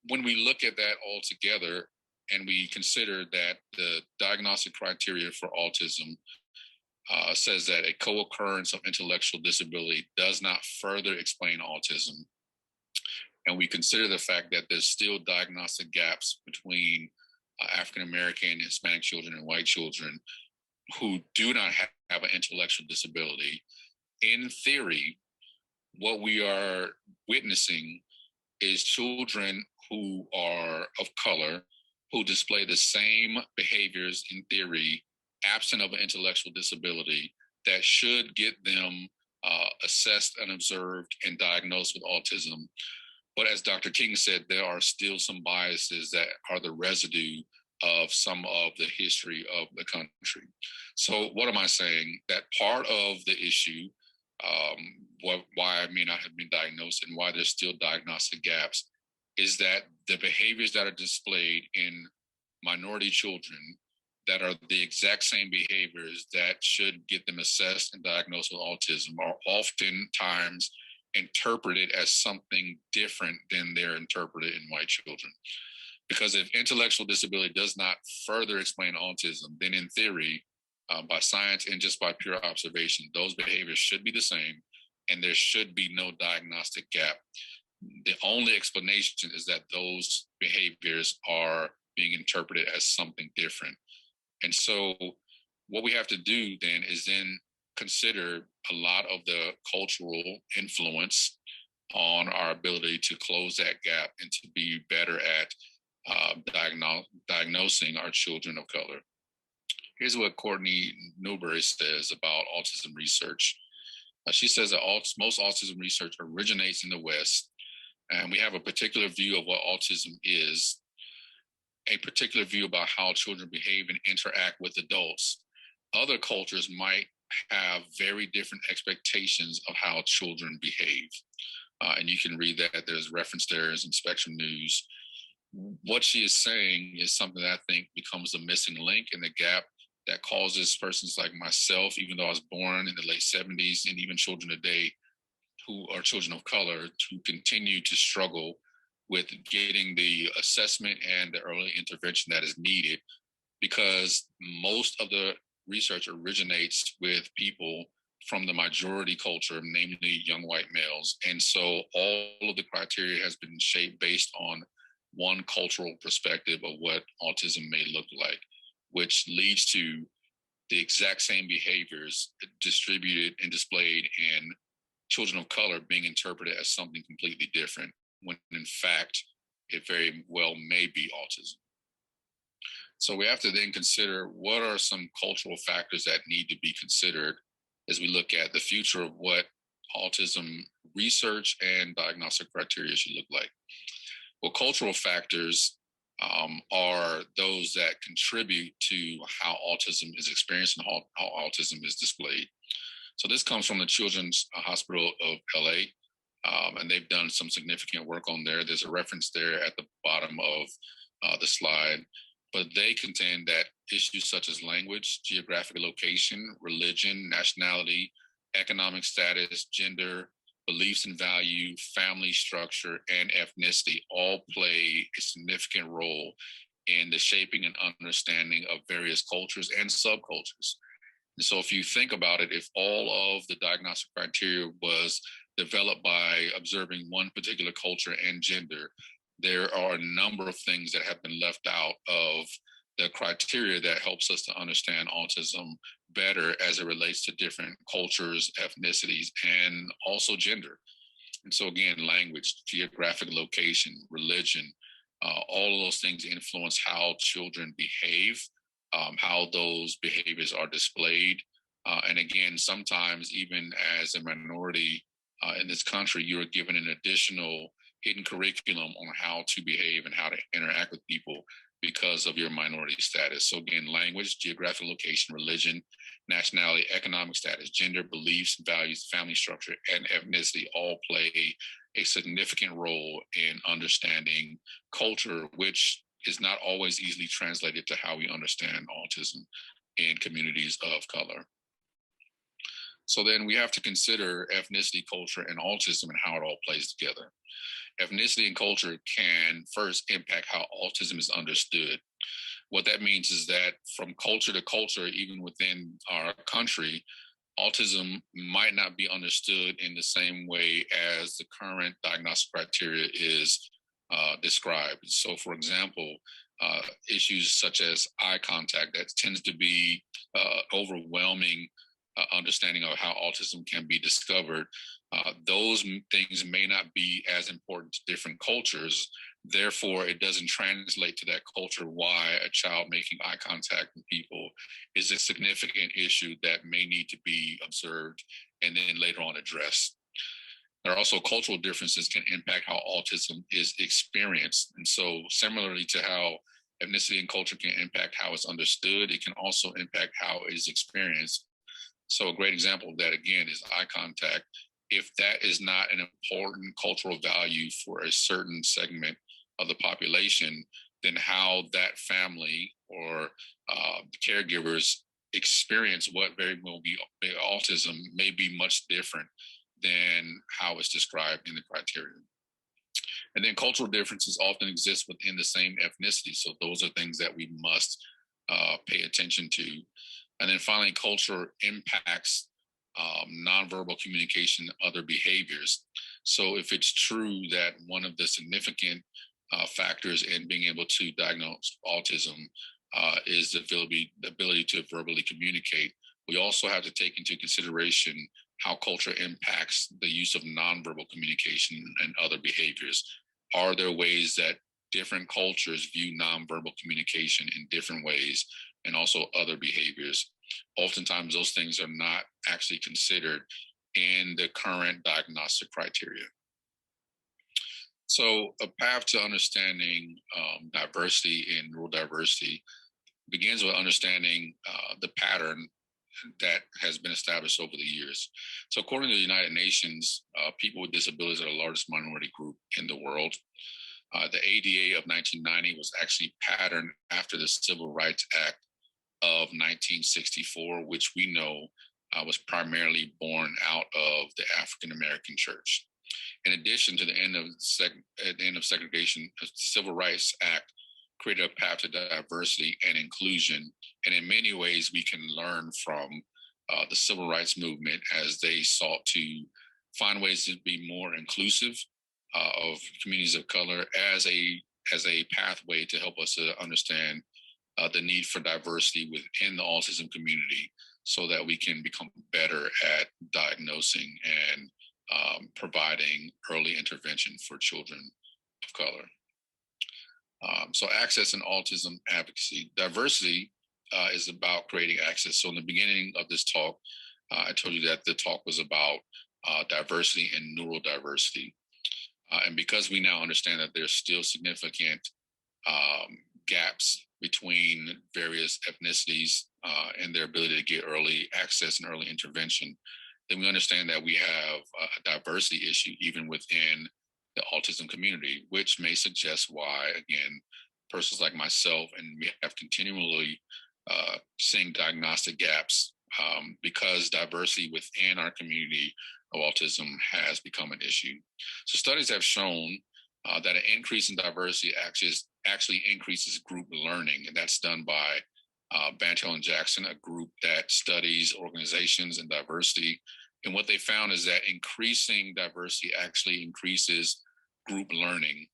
when we look at that all together and we consider that the diagnostic criteria for autism says that a co-occurrence of intellectual disability does not further explain autism, and we consider the fact that there's still diagnostic gaps between African-American, Hispanic children, and white children who do not have an intellectual disability, in theory, what we are witnessing is children who are of color, who display the same behaviors in theory, absent of an intellectual disability, that should get them assessed and observed and diagnosed with autism. But as Dr. King said, there are still some biases that are the residue of some of the history of the country. So what am I saying? That part of the issue, why I may not have been diagnosed and why there's still diagnostic gaps, is that the behaviors that are displayed in minority children that are the exact same behaviors that should get them assessed and diagnosed with autism are oftentimes interpreted as something different than they're interpreted in white children. Because if intellectual disability does not further explain autism, then in theory, by science and just by pure observation, those behaviors should be the same and there should be no diagnostic gap. The only explanation is that those behaviors are being interpreted as something different. And so what we have to do then is then consider a lot of the cultural influence on our ability to close that gap and to be better at diagnosing our children of color. Here's what Courtney Newberry says about autism research. She says that most autism research originates in the West, and we have a particular view of what autism is, a particular view about how children behave and interact with adults. Other cultures might have very different expectations of how children behave. And you can read that. There's reference there in Spectrum News. What she is saying is something that I think becomes a missing link in the gap that causes persons like myself, even though I was born in the late 70s, and even children today who are children of color, to continue to struggle with getting the assessment and the early intervention that is needed, because most of the research originates with people from the majority culture, namely young white males. And so all of the criteria has been shaped based on one cultural perspective of what autism may look like, which leads to the exact same behaviors distributed and displayed in children of color being interpreted as something completely different, when in fact, it very well may be autism. So we have to then consider what are some cultural factors that need to be considered as we look at the future of what autism research and diagnostic criteria should look like. Well, cultural factors are those that contribute to how autism is experienced and how autism is displayed. So this comes from the Children's Hospital of LA, and they've done some significant work on there. There's a reference there at the bottom of the slide, but they contend that issues such as language, geographic location, religion, nationality, economic status, gender, beliefs and value, family structure, and ethnicity all play a significant role in the shaping and understanding of various cultures and subcultures. And so if you think about it, if all of the diagnostic criteria was developed by observing one particular culture and gender, there are a number of things that have been left out of the criteria that helps us to understand autism better as it relates to different cultures, ethnicities, and also gender. And so again, language, geographic location, religion, all of those things influence how children behave, how those behaviors are displayed. And again, sometimes even as a minority in this country, you're given an additional hidden curriculum on how to behave and how to interact with people because of your minority status. So again, language, geographic location, religion, nationality, economic status, gender, beliefs, values, family structure, and ethnicity all play a significant role in understanding culture, which is not always easily translated to how we understand autism in communities of color. So then we have to consider ethnicity, culture, and autism and how it all plays together. Ethnicity and culture can first impact how autism is understood. What that means is that from culture to culture, even within our country, autism might not be understood in the same way as the current diagnostic criteria is described. So for example, issues such as eye contact, that tends to be overwhelming understanding of how autism can be discovered. Those things may not be as important to different cultures. Therefore, it doesn't translate to that culture why a child making eye contact with people is a significant issue that may need to be observed and then later on addressed. There are also cultural differences can impact how autism is experienced. And so similarly to how ethnicity and culture can impact how it's understood, it can also impact how it is experienced. So a great example of that, again, is eye contact. If that is not an important cultural value for a certain segment of the population, then how that family or caregivers experience what very well be autism may be much different than how it's described in the criteria. And then cultural differences often exist within the same ethnicity. So those are things that we must pay attention to. And then finally, culture impacts nonverbal communication, other behaviors. So if it's true that one of the significant factors in being able to diagnose autism is the ability to verbally communicate, we also have to take into consideration how culture impacts the use of nonverbal communication and other behaviors. Are there ways that different cultures view nonverbal communication in different ways, and also other behaviors? Oftentimes, those things are not actually considered in the current diagnostic criteria. So a path to understanding diversity and neurodiversity begins with understanding the pattern that has been established over the years. So according to the United Nations, people with disabilities are the largest minority group in the world. The ADA of 1990 was actually patterned after the Civil Rights Act of 1964, which we know was primarily born out of the African American church. In addition to the end of segregation, the Civil Rights Act created a path to diversity and inclusion. And in many ways, we can learn from the civil rights movement as they sought to find ways to be more inclusive of communities of color as a pathway to help us to understand the need for diversity within the autism community, so that we can become better at diagnosing and providing early intervention for children of color. So access and autism advocacy. Diversity is about creating access. So in the beginning of this talk, I told you that the talk was about diversity and neurodiversity. And because we now understand that there's still significant gaps between various ethnicities and their ability to get early access and early intervention, then we understand that we have a diversity issue even within the autism community, which may suggest why, again, persons like myself and we have continually seeing diagnostic gaps because diversity within our community of autism has become an issue. So studies have shown that an increase in diversity actually increases group learning, and that's done by Bantel and Jackson, a group that studies organizations and diversity. And what they found is that increasing diversity actually increases group learning.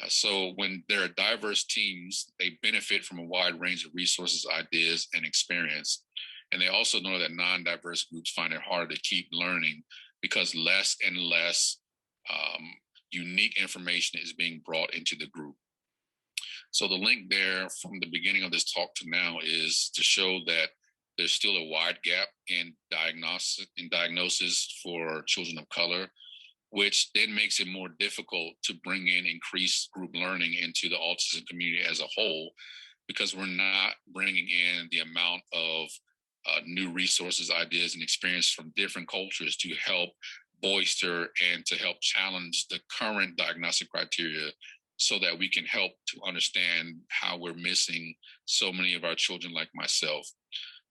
So when there are diverse teams, they benefit from a wide range of resources, ideas, and experience. And they also know that non-diverse groups find it harder to keep learning because less and less unique information is being brought into the group. So the link there from the beginning of this talk to now is to show that there's still a wide gap in diagnosis for children of color, which then makes it more difficult to bring in increased group learning into the autism community as a whole, because we're not bringing in the amount of new resources, ideas, and experience from different cultures to help bolster and to help challenge the current diagnostic criteria, so that we can help to understand how we're missing so many of our children like myself.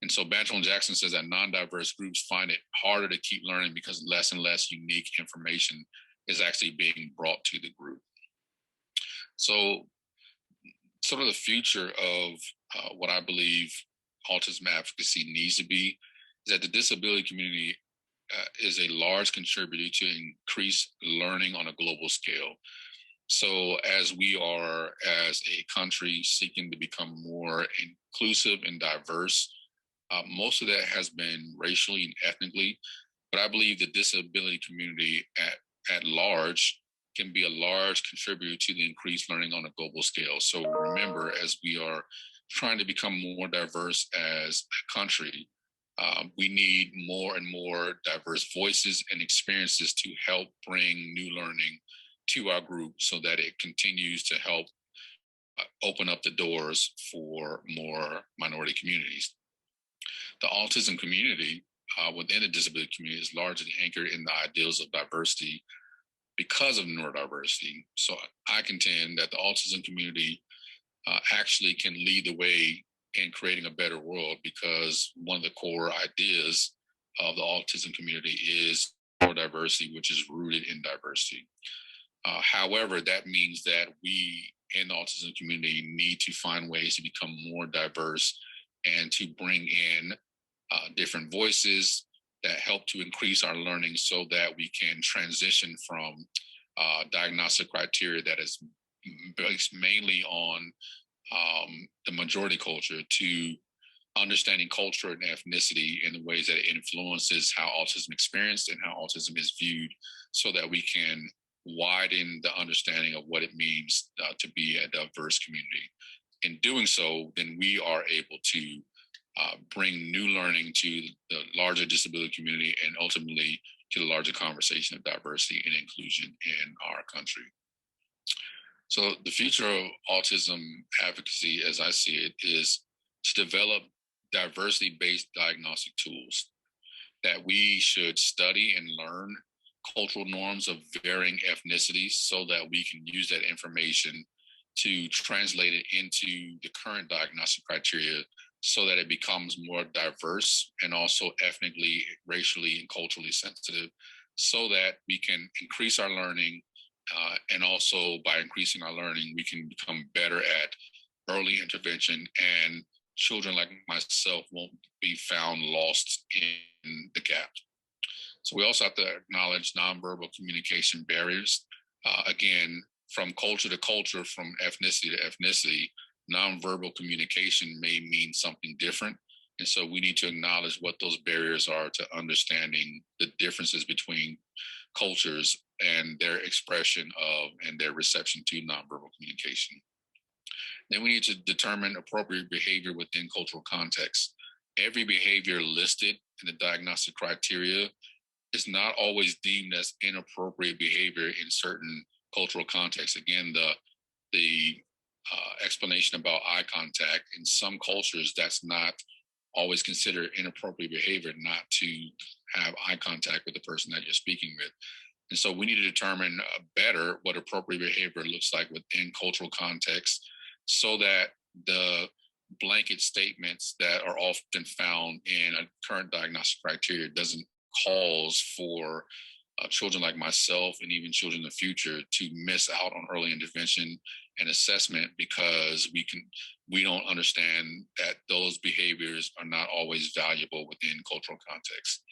And so Bantel and Jackson says that non-diverse groups find it harder to keep learning because less and less unique information is actually being brought to the group. So sort of the future of what I believe autism advocacy needs to be is that the disability community is a large contributor to increase learning on a global scale. So as we are, as a country, seeking to become more inclusive and diverse, most of that has been racially and ethnically, but I believe the disability community at large can be a large contributor to the increased learning on a global scale. So remember, as we are trying to become more diverse as a country, we need more and more diverse voices and experiences to help bring new learning to our group so that it continues to help open up the doors for more minority communities. The autism community within the disability community is largely anchored in the ideals of diversity because of neurodiversity. So I contend that the autism community actually can lead the way in creating a better world, because one of the core ideas of the autism community is neurodiversity, which is rooted in diversity. However, that means that we in the autism community need to find ways to become more diverse and to bring in different voices, that help to increase our learning so that we can transition from diagnostic criteria that is based mainly on the majority culture to understanding culture and ethnicity in the ways that it influences how autism experienced and how autism is viewed, so that we can widen the understanding of what it means to be a diverse community. In doing so, then we are able to bring new learning to the larger disability community and ultimately to the larger conversation of diversity and inclusion in our country. So the future of autism advocacy, as I see it, is to develop diversity-based diagnostic tools that we should study and learn cultural norms of varying ethnicities so that we can use that information to translate it into the current diagnostic criteria so that it becomes more diverse and also ethnically, racially, and culturally sensitive, so that we can increase our learning. And also by increasing our learning, we can become better at early intervention, and children like myself won't be found lost in the gap. So we also have to acknowledge nonverbal communication barriers. Again, from culture to culture, from ethnicity to ethnicity, nonverbal communication may mean something different. And so we need to acknowledge what those barriers are to understanding the differences between cultures and their expression of and their reception to nonverbal communication. Then we need to determine appropriate behavior within cultural context. Every behavior listed in the diagnostic criteria is not always deemed as inappropriate behavior in certain cultural contexts. Again, the explanation about eye contact, in some cultures, that's not always considered inappropriate behavior not to have eye contact with the person that you're speaking with. And so we need to determine better what appropriate behavior looks like within cultural context, so that the blanket statements that are often found in a current diagnostic criteria doesn't cause for children like myself and even children in the future to miss out on early intervention and assessment because we don't understand that those behaviors are not always valuable within cultural context.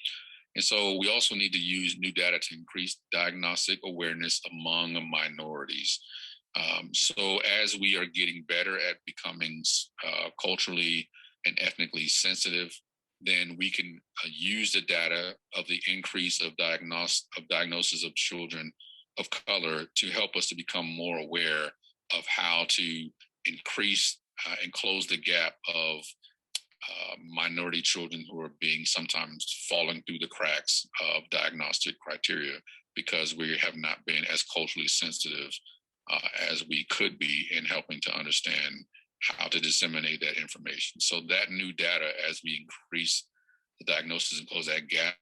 And so we also need to use new data to increase diagnostic awareness among minorities. So as we are getting better at becoming culturally and ethnically sensitive, then we can use the data of the increase of diagnosis of children of color to help us to become more aware of how to increase and close the gap of minority children who are being sometimes falling through the cracks of diagnostic criteria because we have not been as culturally sensitive as we could be in helping to understand how to disseminate that information. So that new data, as we increase the diagnosis and close that gap,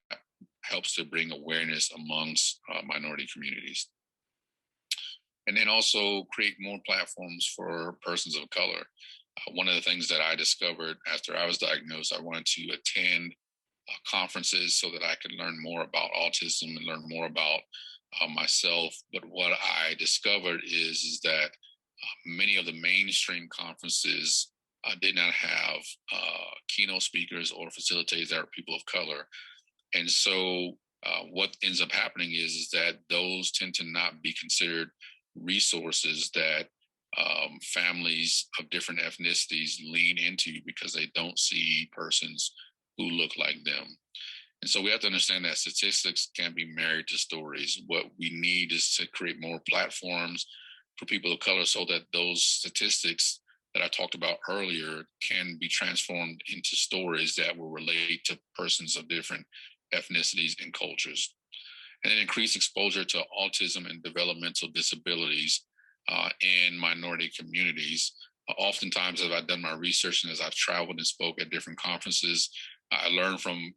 helps to bring awareness amongst minority communities. And then also create more platforms for persons of color. One of the things that I discovered after I was diagnosed, I wanted to attend conferences so that I could learn more about autism and learn more about myself. But what I discovered is that many of the mainstream conferences did not have keynote speakers or facilitators that are people of color. And so what ends up happening is that those tend to not be considered resources that families of different ethnicities lean into because they don't see persons who look like them. And so we have to understand that statistics can't be married to stories. What we need is to create more platforms for people of color so that those statistics that I talked about earlier can be transformed into stories that will relate to persons of different ethnicities and cultures. And then increase exposure to autism and developmental disabilities in minority communities. Oftentimes, as I've done my research and as I've traveled and spoke at different conferences, I learned from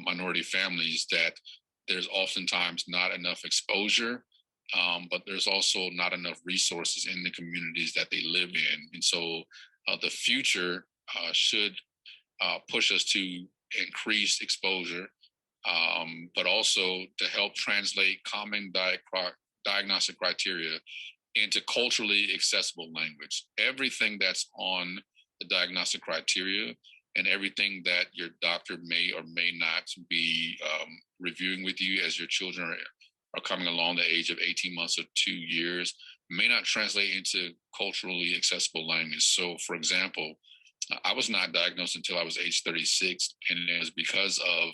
minority families that there's oftentimes not enough exposure, but there's also not enough resources in the communities that they live in. And so the future should push us to increase exposure, but also to help translate common diagnostic criteria into culturally accessible language. Everything that's on the diagnostic criteria and everything that your doctor may or may not be reviewing with you as your children are coming along the age of 18 months or 2 years may not translate into culturally accessible language. So for example, I was not diagnosed until I was age 36, and it was because of,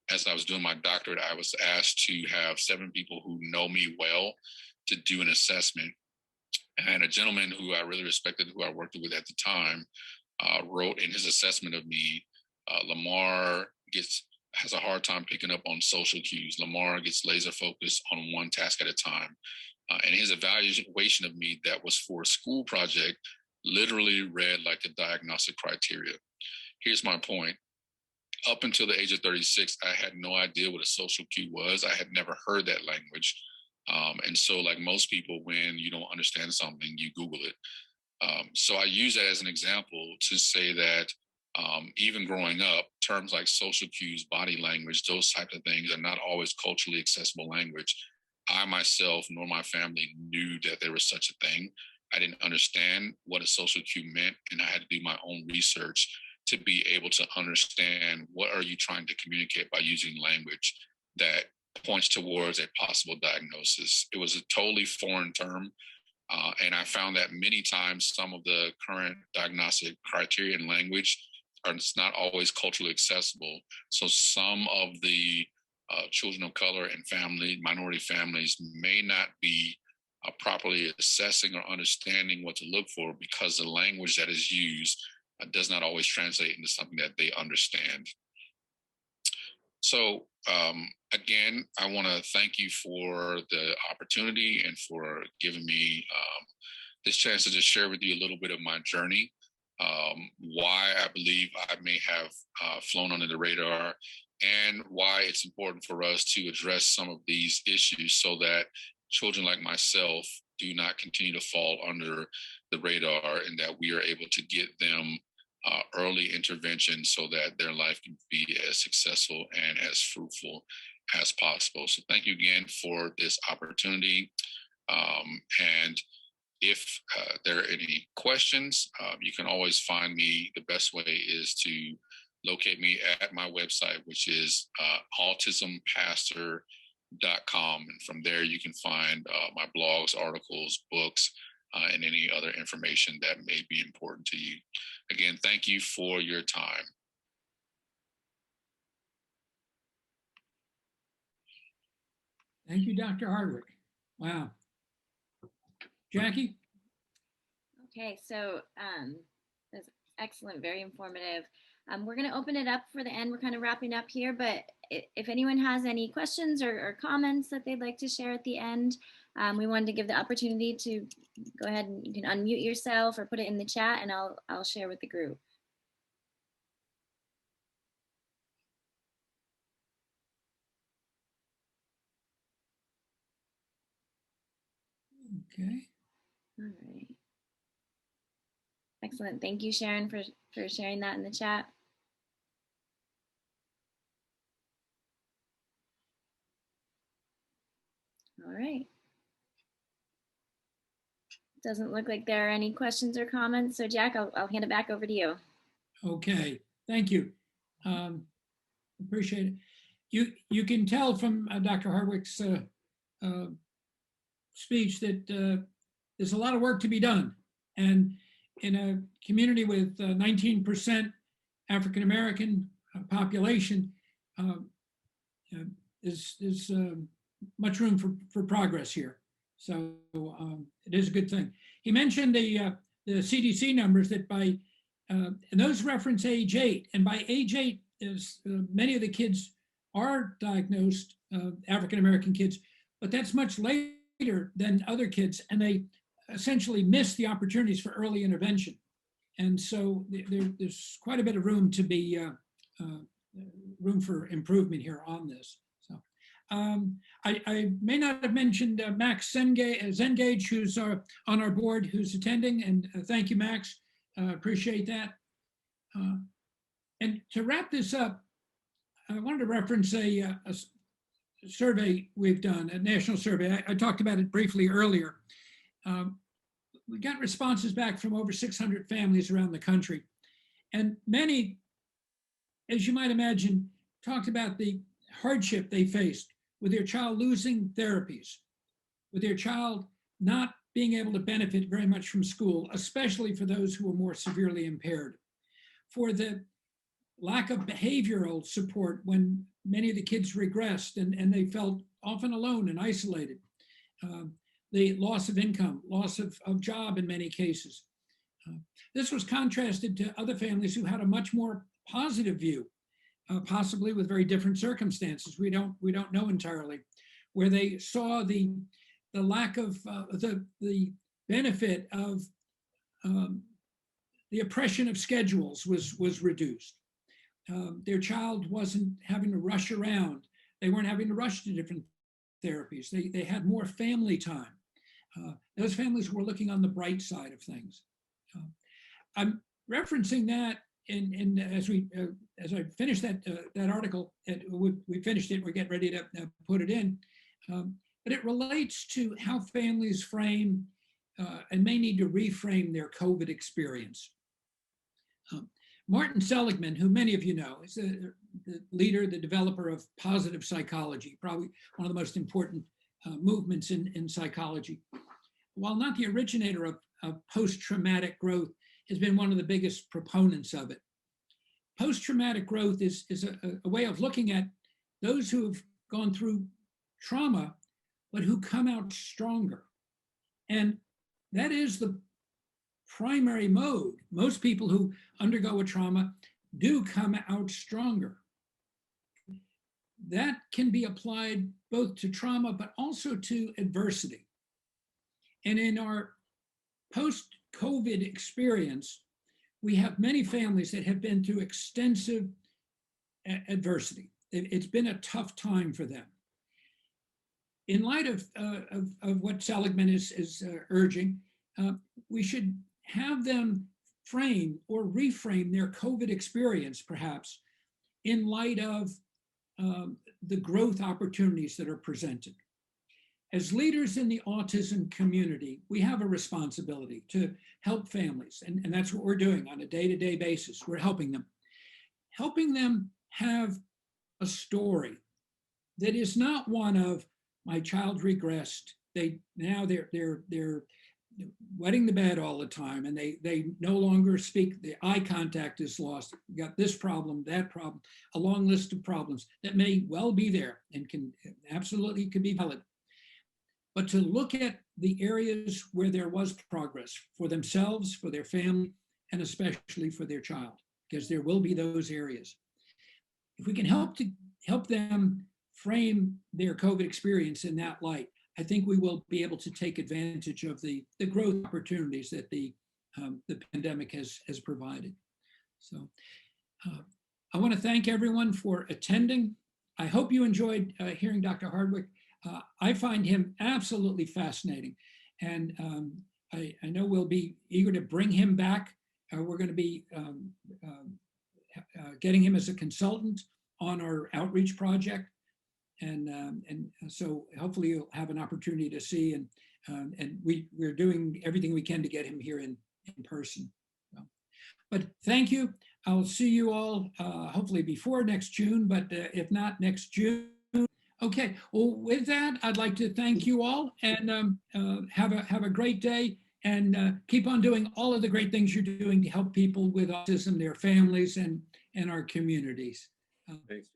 as I was doing my doctorate, I was asked to have 7 people who know me well to do an assessment. And a gentleman who I really respected, who I worked with at the time, wrote in his assessment of me, Lamar has a hard time picking up on social cues. Lamar gets laser focused on one task at a time. And his evaluation of me that was for a school project literally read like the diagnostic criteria. Here's my point. Up until the age of 36, I had no idea what a social cue was. I had never heard that language. And so like most people, when you don't understand something, you Google it. So I use that as an example to say that even growing up, terms like social cues, body language, those types of things are not always culturally accessible language. I myself nor my family knew that there was such a thing. I didn't understand what a social cue meant, and I had to do my own research to be able to understand what are you trying to communicate by using language that points towards a possible diagnosis. It was a totally foreign term. And I found that many times some of the current diagnostic criteria and language are not always culturally accessible. So some of the children of color and minority families may not be properly assessing or understanding what to look for because the language that is used does not always translate into something that they understand. So again, I want to thank you for the opportunity and for giving me this chance to just share with you a little bit of my journey, why I believe I may have flown under the radar, and why it's important for us to address some of these issues so that children like myself do not continue to fall under the radar, and that we are able to get them early intervention so that their life can be as successful and as fruitful as possible. So thank you again for this opportunity. And if there are any questions, you can always find me. The best way is to locate me at my website, which is AutismPastor.com. And from there, you can find my blogs, articles, books, and any other information that may be important to you. Again, thank you for your time. Thank you, Dr. Hardwick. Wow. Jackie? Okay, so that's excellent, very informative. We're going to open it up for the end. We're kind of wrapping up here, but if anyone has any questions or comments that they'd like to share at the end, we wanted to give the opportunity to go ahead and you can unmute yourself or put it in the chat, and I'll share with the group. Okay. All right. Excellent. Thank you, Sharon, for sharing that in the chat. All right. Doesn't look like there are any questions or comments. So Jack, I'll hand it back over to you. Okay, thank you. Appreciate it. You can tell from Dr. Hardwick's speech that there's a lot of work to be done. And in a community with 19% African-American population, is much room for progress here. So it is a good thing. He mentioned the CDC numbers that by, and those reference age 8, and by age 8 is many of the kids are diagnosed, African-American kids, but that's much later than other kids, and they essentially miss the opportunities for early intervention. And so there's quite a bit of room to be, room for improvement here on this. So I may not have mentioned Max Zengage, who's on our board, who's attending, and thank you, Max. Appreciate that. And to wrap this up, I wanted to reference a survey we've done, a national survey. I talked about it briefly earlier. We got responses back from over 600 families around the country. And many, as you might imagine, talked about the hardship they faced with their child losing therapies, with their child not being able to benefit very much from school, especially for those who are more severely impaired, for the lack of behavioral support when many of the kids regressed and they felt often alone and isolated, the loss of income, loss of job in many cases. This was contrasted to other families who had a much more positive view, possibly with very different circumstances. We don't know entirely, where they saw the lack of the benefit of the oppression of schedules was reduced. Their child wasn't having to rush around. They weren't having to rush to different therapies. They had more family time. Those families were looking on the bright side of things. I'm referencing that as I finish that article, we finished it, we're getting ready to put it in, but it relates to how families frame and may need to reframe their COVID experience. Martin Seligman, who many of you know, is the leader, the developer of positive psychology, probably one of the most important movements in psychology. While not the originator of post-traumatic growth, has been one of the biggest proponents of it. Post-traumatic growth is a way of looking at those who have gone through trauma, but who come out stronger. And that is the primary mode. Most people who undergo a trauma do come out stronger. That can be applied both to trauma, but also to adversity. And in our post-COVID experience, we have many families that have been through extensive adversity. It's been a tough time for them. In light of what Seligman is urging, we should have them frame or reframe their COVID experience, perhaps, in light of the growth opportunities that are presented. As leaders in the autism community, we have a responsibility to help families, and that's what we're doing on a day-to-day basis. We're helping them have a story that is not one of my child regressed. They're wetting the bed all the time, and they no longer speak. The eye contact is lost. We got this problem, that problem, a long list of problems that may well be there and can absolutely could be valid. But to look at the areas where there was progress for themselves, for their family, and especially for their child, because there will be those areas. If we can help them frame their COVID experience in that light, I think we will be able to take advantage of the growth opportunities that the pandemic has provided. So I want to thank everyone for attending. I hope you enjoyed hearing Dr. Hardwick. I find him absolutely fascinating, and I know we'll be eager to bring him back. We're going to be getting him as a consultant on our outreach project, and so hopefully you'll have an opportunity to see, and we're doing everything we can to get him here in person. But thank you. I'll see you all hopefully before next June, but if not next June. Okay, well, with that, I'd like to thank you all, and have a great day, and keep on doing all of the great things you're doing to help people with autism, their families, and our communities. Thanks.